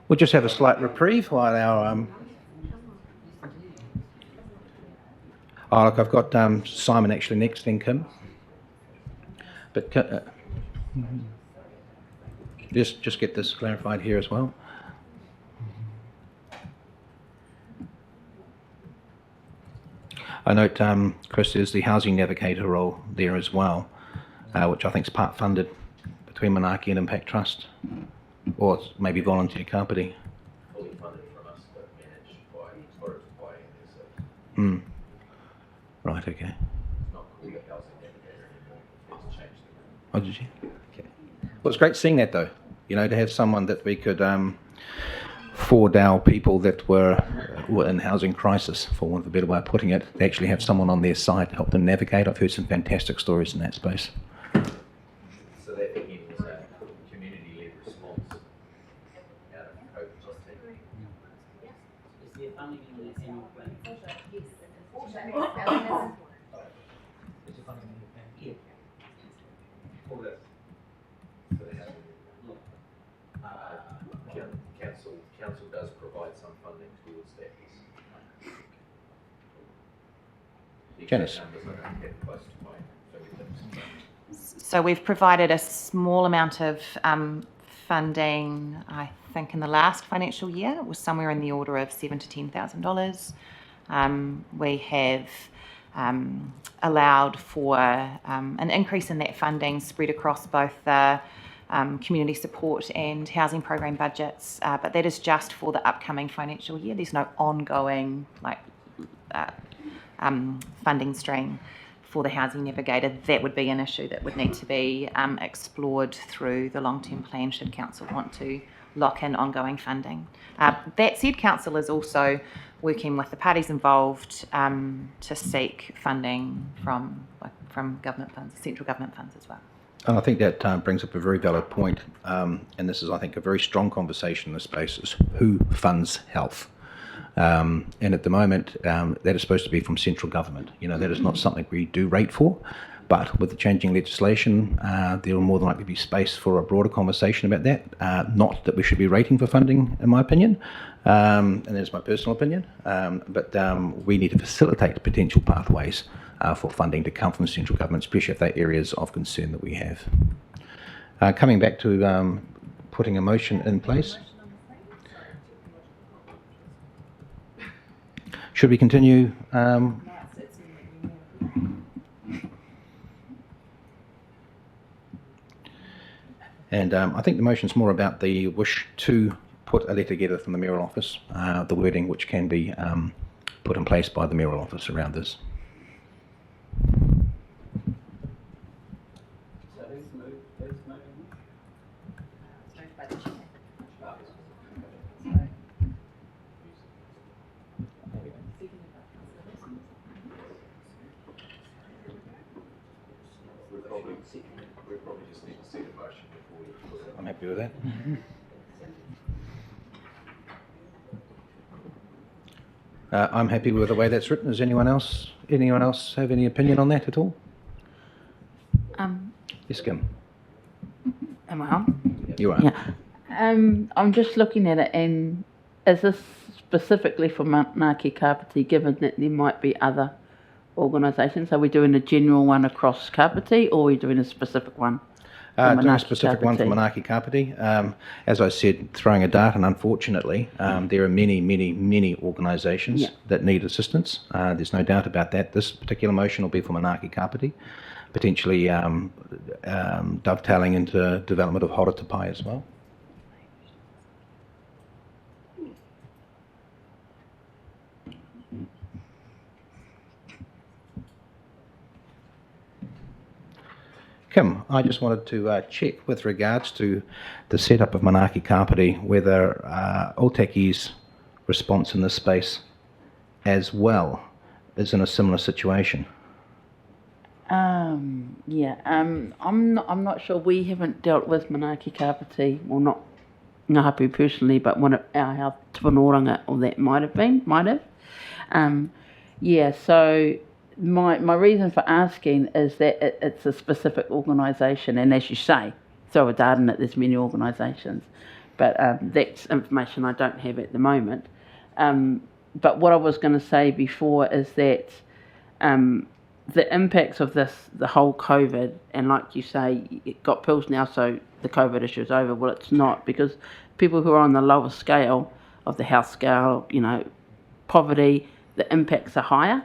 We'll just have a slight reprieve while our... Oh, look, I've got Simon actually next, then Kim. But just get this clarified here as well. I note, Chris, there's the housing navigator role there as well, which I think is part funded between Manaaki and Impact Trust, or it's maybe volunteer Kapiti. Fully funded from us, but managed by NSA. Right, okay. It's not called a housing navigator anymore. It's changed the name. Oh, did you? Okay. Well, it's great seeing that, though. You know, to have someone that we could forward our people that were in housing crisis, for want of a better way of putting it, to actually have someone on their side to help them navigate. I've heard some fantastic stories in that space. So that again was a community-led response out of COVID-19. Is there funding in the annual plan? Yeah. For this. So they have council does provide some funding towards that. Janice. So we've provided a small amount of funding, I think in the last financial year, it was somewhere in the order of $7,000 to $10,000. We have allowed for an increase in that funding spread across both the community support and housing program budgets, but that is just for the upcoming financial year. There's no ongoing funding stream for the housing navigator. That would be an issue that would need to be explored through the long-term plan should council want to lock in ongoing funding. That said, council is also working with the parties involved to seek funding from government funds, central government funds as well. And I think that brings up a very valid point, and this is, I think, a very strong conversation in this space, is who funds health. And at the moment, that is supposed to be from central government. You know, that is not something we do rate for, but with the changing legislation, there will more than likely be space for a broader conversation about that. Not that we should be rating for funding, in my opinion, and that's my personal opinion, but we need to facilitate potential pathways for funding to come from the central government, especially if they're areas of concern that we have. Coming back to putting a motion in place. Should we continue? And I think the motion's more about the wish to put a letter together from the mayoral office, the wording which can be put in place by the mayoral office around this. We probably just need to see the motion before we put it. I'm happy with that. I'm happy with the way that's written. Does anyone else have any opinion on that at all? Yes, Kim. Am I on? You are. Yeah. I'm just looking at it, and is this specifically for Manaaki Kapiti, given that there might be other organisations? Are we doing a general one across Kapiti, or are we doing a specific one? Doing a Manaaki specific one for Kapiti. Manaaki Kapiti. As I said, throwing a dart, and unfortunately, there are many organisations Yeah. that need assistance. There's no doubt about that. This particular motion will be for Manaaki Kapiti, potentially dovetailing into development of Horatapai as well. Kim, I just wanted to check with regards to the setup of Manaaki Kapiti, whether Ōtaki's response in this space as well is in a similar situation. I'm not sure. We haven't dealt with Manaaki Kapiti, well, not Ngahapu personally, but one of our Tuanoranga, or that might have. So my reason for asking is that it's a specific organisation, and as you say, throw a dart in it, there's many organisations, but that's information I don't have at the moment. But what I was going to say before is that the impacts of this, the whole COVID, and like you say, it got pills now, so the COVID issue is over. Well, it's not, because people who are on the lower scale of the health scale, poverty, the impacts are higher,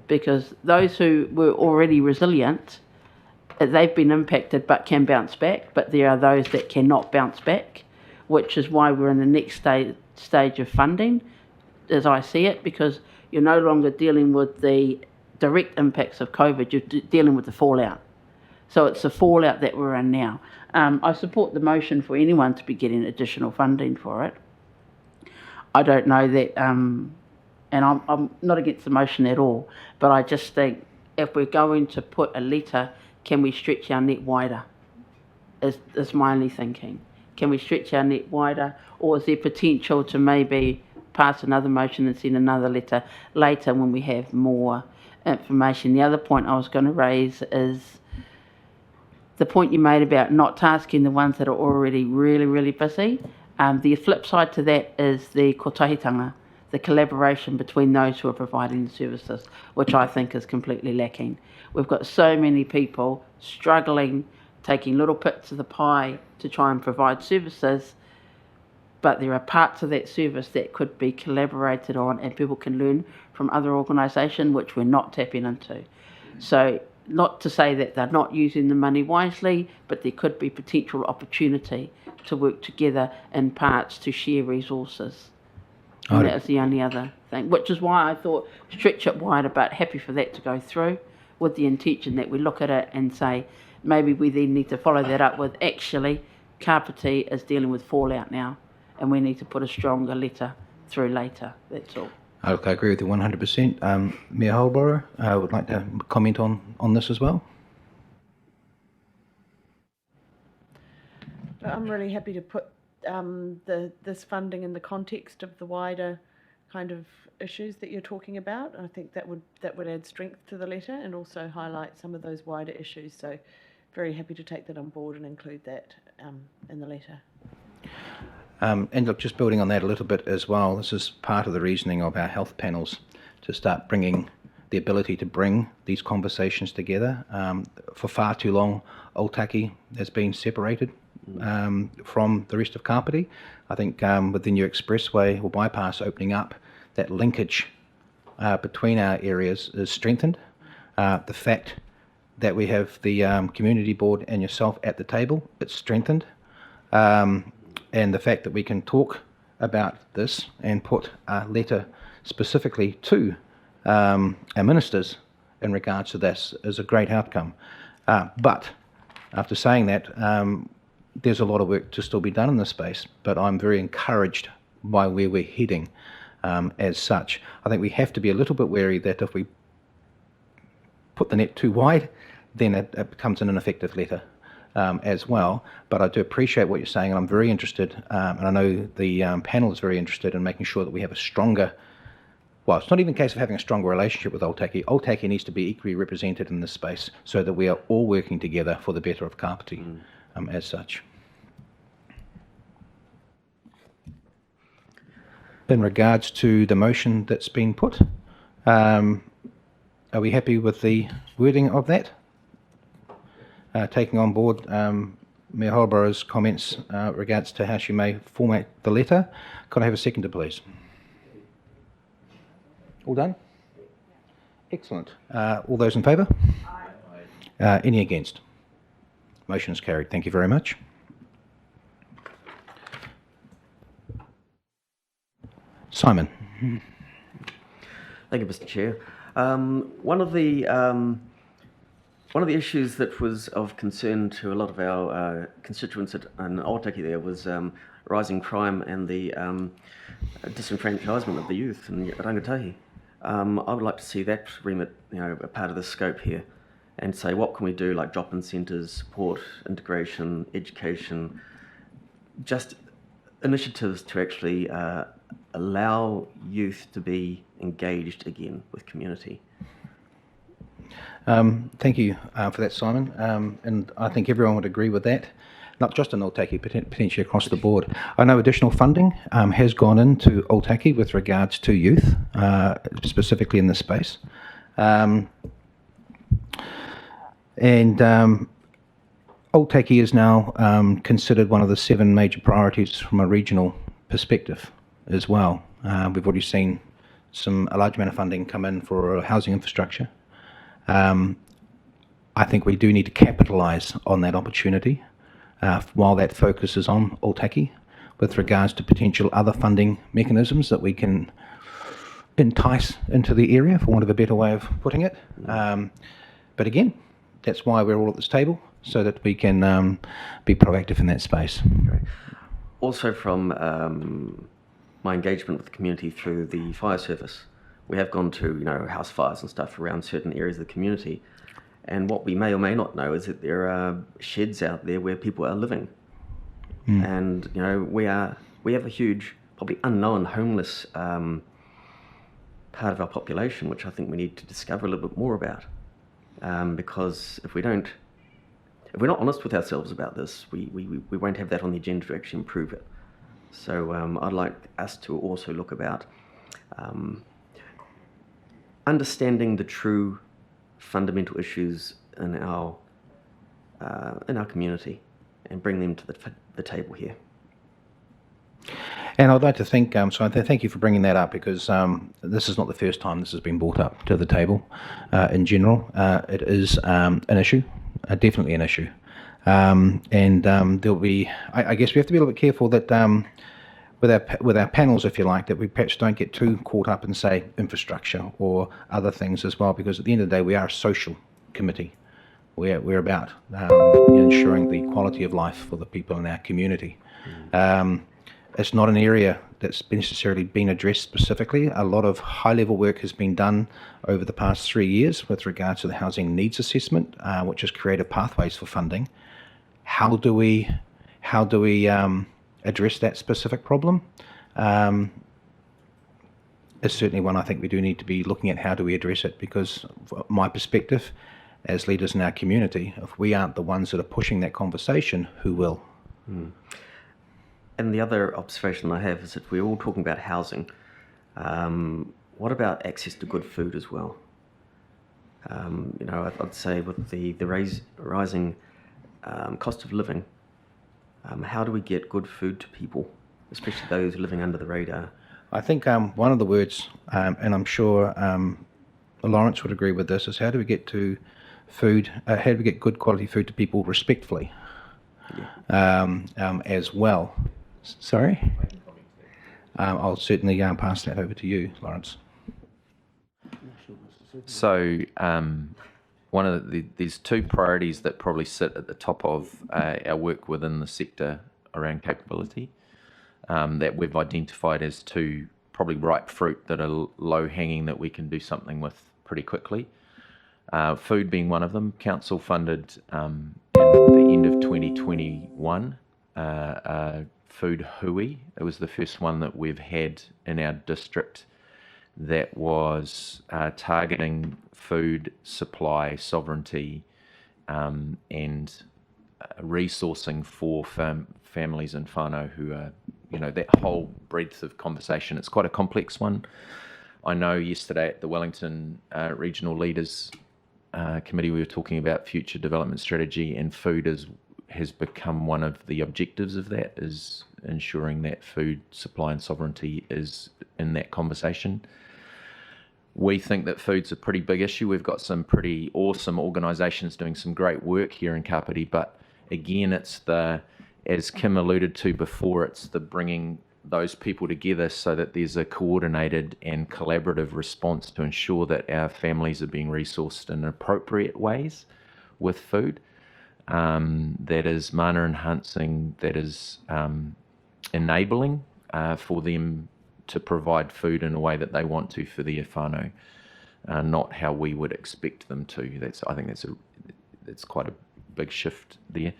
because those who were already resilient, they've been impacted but can bounce back, but there are those that cannot bounce back, which is why we're in the next stage of funding, as I see it, because you're no longer dealing with the direct impacts of COVID, you're dealing with the fallout. So it's the fallout that we're in now. I support the motion for anyone to be getting additional funding for it. I don't know that, and I'm not against the motion at all, but I just think if we're going to put a letter, can we stretch our net wider? Is my only thinking. Can we stretch our net wider, or is there potential to maybe pass another motion and send another letter later when we have more information? The other point I was going to raise is the point you made about not tasking the ones that are already really busy. The flip side to that is the kotahitanga, the collaboration between those who are providing the services, which I think is completely lacking. We've got so many people struggling, taking little bits of the pie to try and provide services, but there are parts of that service that could be collaborated on and people can learn from other organisations, which we're not tapping into. So not to say that they're not using the money wisely, but there could be potential opportunity to work together in parts to share resources. And that was the only other thing, which is why I thought stretch it wider, but happy for that to go through with the intention that we look at it and say, maybe we then need to follow that up with, actually, Kapiti is dealing with fallout now, and we need to put a stronger letter through later. That's all. Look, I agree with you 100%. Mayor Holborough would like to comment on this as well. I'm really happy to put this funding in the context of the wider kind of issues that you're talking about. I think that would add strength to the letter and also highlight some of those wider issues. So very happy to take that on board and include that in the letter. And look, just building on that a little bit as well, this is part of the reasoning of our health panels to start bringing the ability to bring these conversations together. For far too long, Ōtaki has been separated from the rest of Kapiti. I think with the new expressway or bypass opening up, that linkage between our areas is strengthened. The fact that we have the community board and yourself at the table, it's strengthened. And the fact that we can talk about this and put a letter specifically to our ministers in regards to this is a great outcome. But after saying that, there's a lot of work to still be done in this space, but I'm very encouraged by where we're heading as such. I think we have to be a little bit wary that if we put the net too wide, then it becomes an ineffective letter as well. But I do appreciate what you're saying, and I'm very interested, and I know the panel is very interested in making sure that we have a stronger, well, it's not even a case of having a stronger relationship with Ōtaki. Ōtaki needs to be equally represented in this space so that we are all working together for the better of Kapiti as such. In regards to the motion that's been put, are we happy with the wording of that? taking on board Mayor Holborough's comments regards to how she may format the letter. Could I have a seconder, please? All done? Excellent. All those in favour? Aye. Any against? Motion is carried. Thank you very much. Simon. Thank you, Mr. Chair. One of the issues that was of concern to a lot of our constituents in Ōtaki there was rising crime and the disenfranchisement of the youth in rangatahi. I would like to see that remit, a part of the scope here, and say what can we do, like drop-in centres, support, integration, education, just initiatives to actually allow youth to be engaged again with community. Thank you for that, Simon. And I think everyone would agree with that, not just in Ōtaki, potentially across the board. I know additional funding has gone into Ōtaki with regards to youth, specifically in this space. Ōtaki is now considered one of the 7 major priorities from a regional perspective as well. We've already seen a large amount of funding come in for housing infrastructure. I think we do need to capitalise on that opportunity while that focus is on Ōtaki with regards to potential other funding mechanisms that we can entice into the area, for want of a better way of putting it. But again, that's why we're all at this table, so that we can be proactive in that space. Great. Also from my engagement with the community through the fire service, we have gone to house fires and stuff around certain areas of the community, and what we may or may not know is that there are sheds out there where people are living, and we have a huge, probably unknown homeless part of our population, which I think we need to discover a little bit more about, because if we're not honest with ourselves about this, we won't have that on the agenda to actually improve it. So I'd like us to also look about understanding the true fundamental issues in our community and bring them to the table here. And I'd like to thank you for bringing that up, because this is not the first time this has been brought up to the table in general. It is an issue, definitely an issue. There'll be, I guess we have to be a little bit careful that with our panels, if you like, that we perhaps don't get too caught up in, say, infrastructure or other things as well, because at the end of the day, we are a social committee. We're about ensuring the quality of life for the people in our community. It's not an area that's necessarily been addressed specifically. A lot of high-level work has been done over the past 3 years with regards to the housing needs assessment, which has created pathways for funding. How do we address that specific problem? It's certainly one I think we do need to be looking at. How do we address it? Because from my perspective, as leaders in our community, if we aren't the ones that are pushing that conversation, who will? And the other observation I have is that we're all talking about housing. What about access to good food as well? I'd say with the rising cost of living, how do we get good food to people, especially those living under the radar? I think one of the words, and I'm sure Lawrence would agree with this, is how do we get to food? How do we get good quality food to people respectfully, as well? Sorry. I'll certainly pass that over to you, Lawrence. So there's 2 priorities that probably sit at the top of our work within the sector around capability, that we've identified as 2 probably ripe fruit that are low-hanging that we can do something with pretty quickly. Food being one of them. Council funded at the end of 2021 food hui. It was the first one that we've had in our district that was targeting food supply sovereignty and resourcing for families and whānau who are, that whole breadth of conversation. It's quite a complex one. I know yesterday at the Wellington regional leaders committee, we were talking about future development strategy, and food has become one of the objectives of that, is ensuring that food supply and sovereignty is in that conversation. We think that food's a pretty big issue. We've got some pretty awesome organisations doing some great work here in Kapiti, but again, it's as Kim alluded to before, it's the bringing those people together so that there's a coordinated and collaborative response to ensure that our families are being resourced in appropriate ways with food, that is mana enhancing, that is enabling for them to provide food in a way that they want to for their whānau, not how we would expect them to. I think that's quite a big shift there.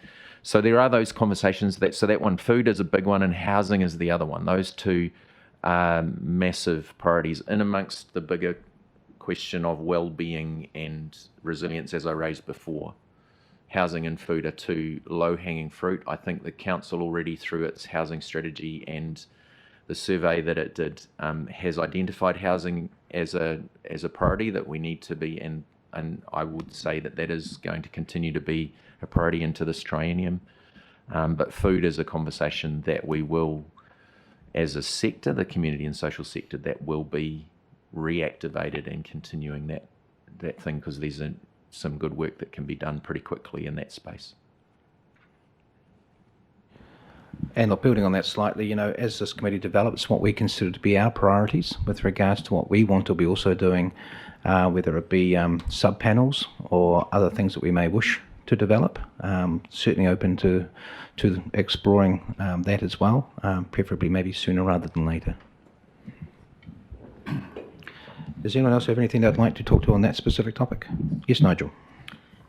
So there are those conversations. That one, food is a big one, and housing is the other one. Those two are massive priorities in amongst the bigger question of well-being and resilience, as I raised before. Housing and food are two low-hanging fruit. I think the council already, through its housing strategy and the survey that it did, has identified housing as a priority that we need to be, and I would say that is going to continue to be a priority into this triennium. But food is a conversation that we will, as a sector, the community and social sector, that will be reactivated and continuing that thing, because there's some good work that can be done pretty quickly in that space. And look, building on that slightly, as this committee develops what we consider to be our priorities with regards to what we want to be also doing, whether it be sub-panels or other things that we may wish to develop, certainly open to exploring that as well, preferably maybe sooner rather than later. Does anyone else have anything they'd like to talk to on that specific topic? Yes, Nigel.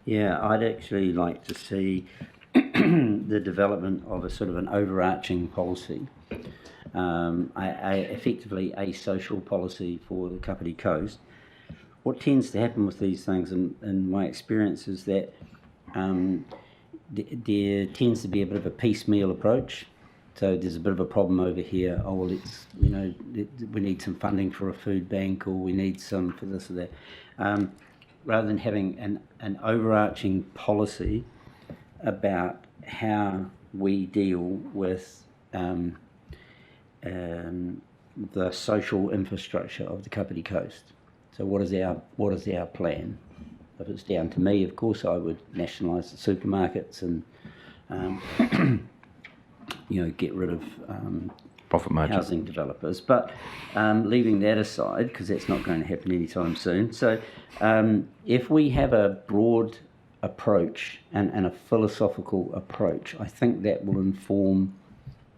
Yeah, I'd actually like to see the development of a sort of an overarching policy, effectively a social policy for the Kapiti Coast. What tends to happen with these things, in my experience, is that there tends to be a bit of a piecemeal approach. So there's a bit of a problem over here. Oh, well, we need some funding for a food bank, or we need some for this or that. Rather than having an overarching policy about how we deal with the social infrastructure of the Kapiti Coast. So what is our plan? If it's down to me, of course, I would nationalise the supermarkets and get rid of profit margin housing developers. But leaving that aside, because that's not going to happen anytime soon. So if we have a broad approach and a philosophical approach, I think that will inform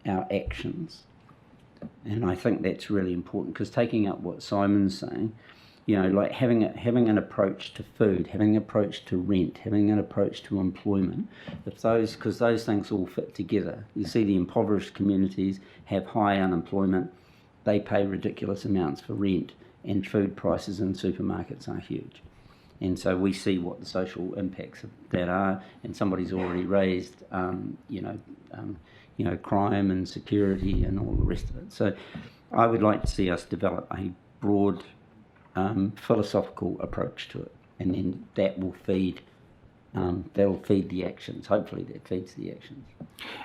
our actions. And I think that's really important, because taking up what Simon's saying, like having an approach to food, having an approach to rent, having an approach to employment, because those things all fit together. You see the impoverished communities have high unemployment, they pay ridiculous amounts for rent, and food prices in supermarkets are huge. And so we see what the social impacts of that are, and somebody's already raised, crime and security and all the rest of it. So I would like to see us develop a broad philosophical approach to it, and then that will feed the actions. Hopefully that feeds the actions.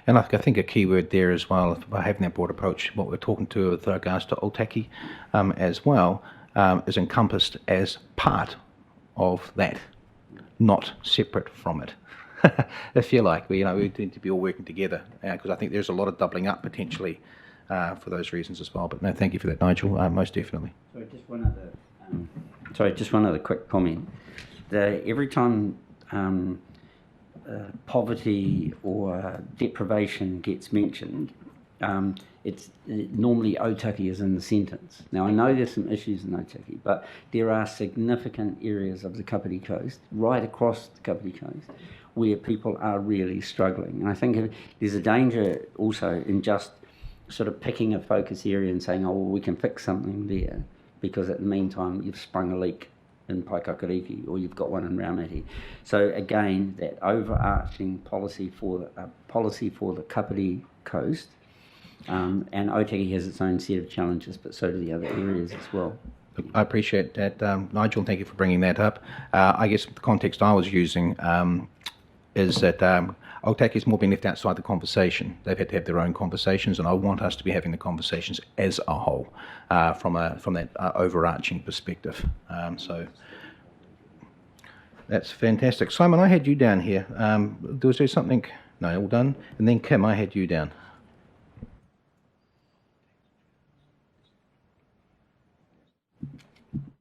And I think a key word there as well, by having that broad approach, what we're talking to with regards to Ōtaki as well, is encompassed as part of that, not separate from it. If you like, we need to be all working together, because I think there's a lot of doubling up potentially for those reasons as well. But no, thank you for that, Nigel. Most definitely. Just one other quick comment. Every time poverty or deprivation gets mentioned, normally Ōtaki is in the sentence. Now, I know there's some issues in Ōtaki, but there are significant areas of the Kapiti Coast, right across the Kapiti Coast, where people are really struggling. And I think there's a danger also in just sort of picking a focus area and saying, oh, well, we can fix something there, because at the meantime you've sprung a leak in Paikakariki, or you've got one in Raumati. So again, that overarching policy for the Kapiti Coast, and Ōtaki has its own set of challenges, but so do the other areas as well. I appreciate that, Nigel. Thank you for bringing that up. I guess the context I was using is that Ōtaki has more been left outside the conversation. They've had to have their own conversations, and I want us to be having the conversations as a whole from that overarching perspective. So that's fantastic. Simon, I had you down here. Was there something? No, all done. And then Kim, I had you down.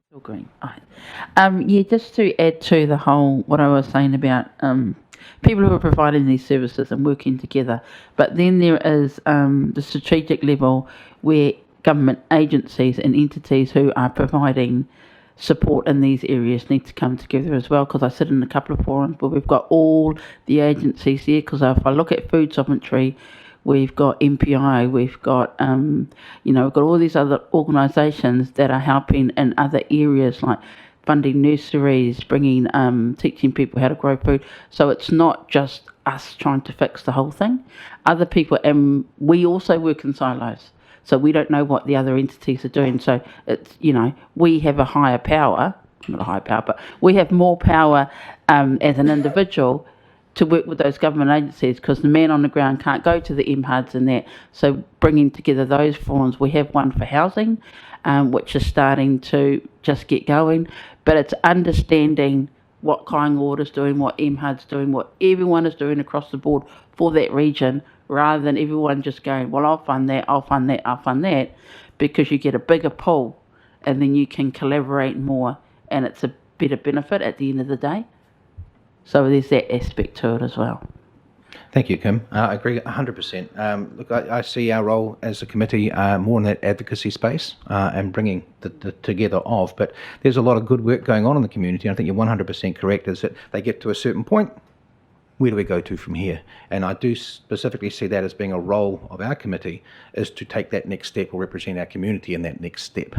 Still green. Yeah, just to add to the whole, what I was saying about people who are providing these services and working together. But then there is the strategic level where government agencies and entities who are providing support in these areas need to come together as well, because I sit in a couple of forums where we've got all the agencies there, because if I look at food sovereignty, we've got MPI, we've got, we've got all these other organisations that are helping in other areas like funding nurseries, bringing, teaching people how to grow food. So it's not just us trying to fix the whole thing. Other people, and we also work in silos. So we don't know what the other entities are doing. So it's, we have a higher power, not a higher power, but we have more power as an individual to work with those government agencies, because the man on the ground can't go to the MHUDs and that. So bringing together those forums, we have one for housing, which is starting to just get going, but it's understanding what Kāinga Order's doing, what MHUD's doing, what everyone is doing across the board for that region, rather than everyone just going, well, I'll fund that, I'll fund that, I'll fund that, because you get a bigger pool and then you can collaborate more and it's a better benefit at the end of the day. So there's that aspect to it as well. Thank you, Kim. I agree 100%. Look, I see our role as a committee more in that advocacy space and bringing the together of, but there's a lot of good work going on in the community. I think you're 100% correct, is that they get to a certain point, where do we go to from here? And I do specifically see that as being a role of our committee, is to take that next step or represent our community in that next step,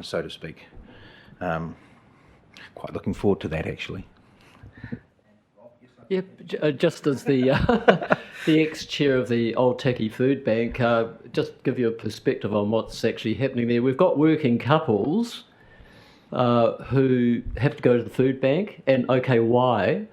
so to speak. Quite looking forward to that, actually. Yeah, just as the the ex-chair of the Ōtaki Food Bank, just give you a perspective on what's actually happening there. We've got working couples who have to go to the food bank, and okay, why?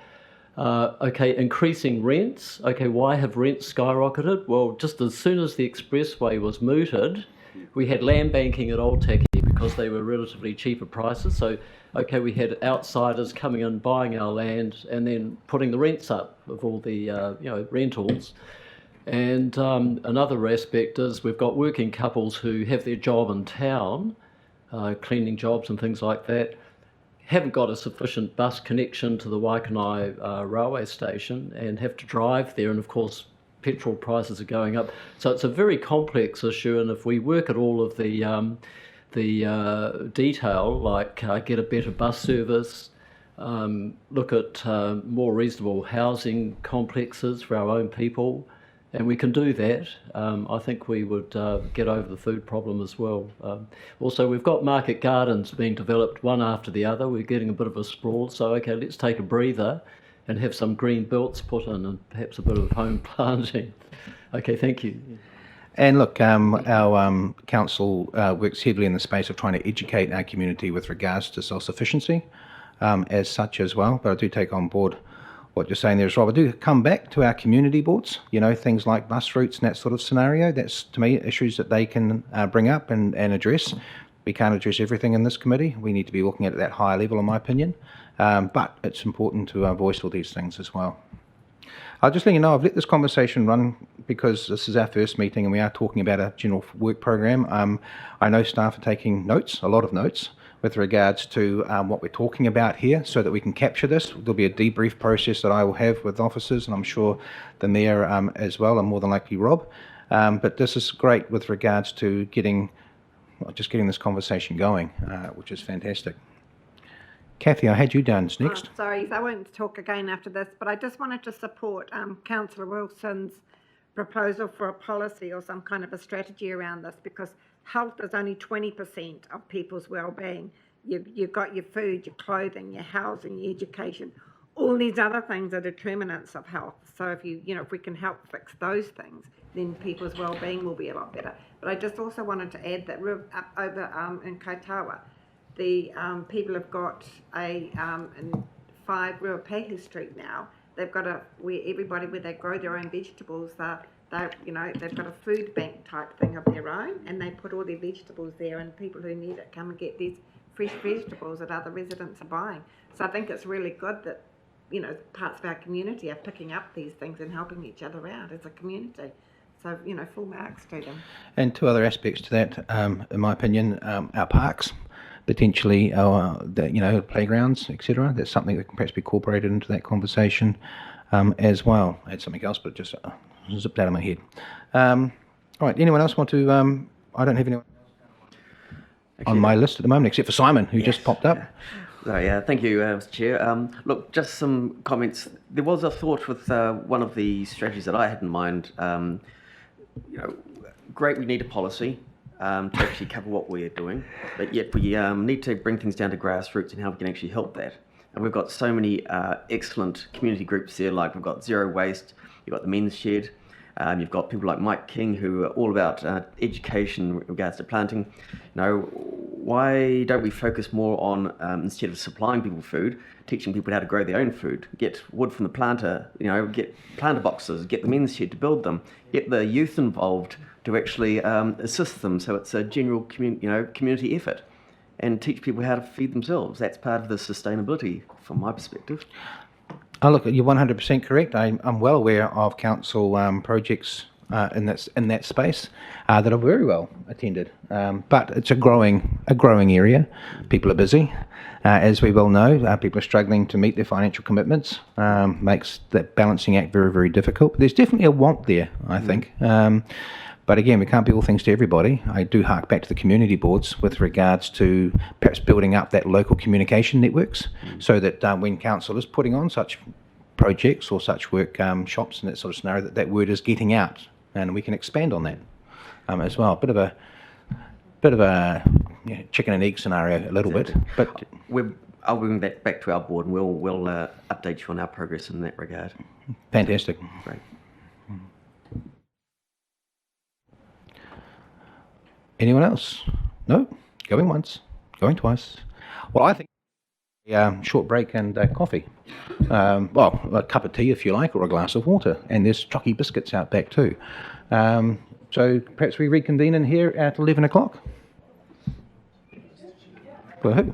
Increasing rents. Okay, why have rents skyrocketed? Well, just as soon as the expressway was mooted, we had land banking at Ōtaki because they were relatively cheaper prices. So, okay, we had outsiders coming in, buying our land, and then putting the rents up of all the rentals. And another aspect is we've got working couples who have their job in town, cleaning jobs and things like that, haven't got a sufficient bus connection to the Waikanai railway station and have to drive there, and of course petrol prices are going up. So it's a very complex issue, and if we work at all of the detail, like get a better bus service, look at more reasonable housing complexes for our own people, and we can do that, I think we would get over the food problem as well. Also, we've got market gardens being developed one after the other. We're getting a bit of a sprawl, so okay, let's take a breather and have some green belts put in and perhaps a bit of home planting. Okay, thank you. And look, our council works heavily in the space of trying to educate our community with regards to self-sufficiency as such as well, but I do take on board what you're saying there as well. I do come back to our community boards, things like bus routes and that sort of scenario. That's, to me, issues that they can bring up and address. We can't address everything in this committee. We need to be looking at that higher level, in my opinion. But it's important to voice all these things as well. I'll just let you know, I've let this conversation run because this is our first meeting and we are talking about a general work program. I know staff are taking notes, a lot of notes, with regards to what we're talking about here, so that we can capture this. There'll be a debrief process that I will have with officers, and I'm sure the Mayor as well, and more than likely Rob. But this is great with regards to getting this conversation going, which is fantastic. Kathy, I had you down next. Sorry, I won't talk again after this, but I just wanted to support Councillor Wilson's proposal for a policy or some kind of a strategy around this, because health is only 20% of people's well-being. You've got your food, your clothing, your housing, your education. All these other things are determinants of health. So if we can help fix those things, then people's well-being will be a lot better. But I just also wanted to add that we're up over in Kaitawa, the people have got in 5 Ruapehu Street now, they've got where they grow their own vegetables, they've got a food bank type thing of their own, and they put all their vegetables there, and people who need it come and get these fresh vegetables that other residents are buying. So I think it's really good that, parts of our community are picking up these things and helping each other out as a community. So, full marks to them. And 2 other aspects to that, in my opinion, our parks, potentially our playgrounds, etc. That's something that can perhaps be incorporated into that conversation as well. I had something else, but just zipped out of my head. All right, anyone else want to? I don't have anyone on my list at the moment, except for Simon, who just popped up. So, yeah, thank you, Mr. Chair. Look, just some comments. There was a thought with one of the strategies that I had in mind. Great, we need a policy to actually cover what we're doing, but yet we need to bring things down to grassroots and how we can actually help that. And we've got so many excellent community groups there, like we've got Zero Waste, you've got the Men's Shed, you've got people like Mike King who are all about education with regards to planting. Why don't we focus more on, instead of supplying people food, teaching people how to grow their own food, get wood from the planter, get planter boxes, get the Men's Shed to build them, get the youth involved to actually assist them, so it's a general community effort, and teach people how to feed themselves. That's part of the sustainability from my perspective. Oh, look, you're 100% correct. I'm well aware of council projects in that space that are very well attended, but it's a growing area. People are busy, as we well know. People are struggling to meet their financial commitments. Makes that balancing act very, very difficult. But there's definitely a want there, I think. But again, we can't be all things to everybody. I do hark back to the community boards with regards to perhaps building up that local communication networks, so that when council is putting on such projects or such workshops and that sort of scenario, that word is getting out, and we can expand on that as well. Bit of a chicken and egg scenario a little bit, but I'll bring that back to our board, and we'll update you on our progress in that regard. Fantastic. Great. Anyone else? No? Going once, going twice. Well, I think short break and coffee. Well, a cup of tea if you like, or a glass of water. And there's chocky biscuits out back too. So perhaps we reconvene in here at 11 o'clock. Woohoo.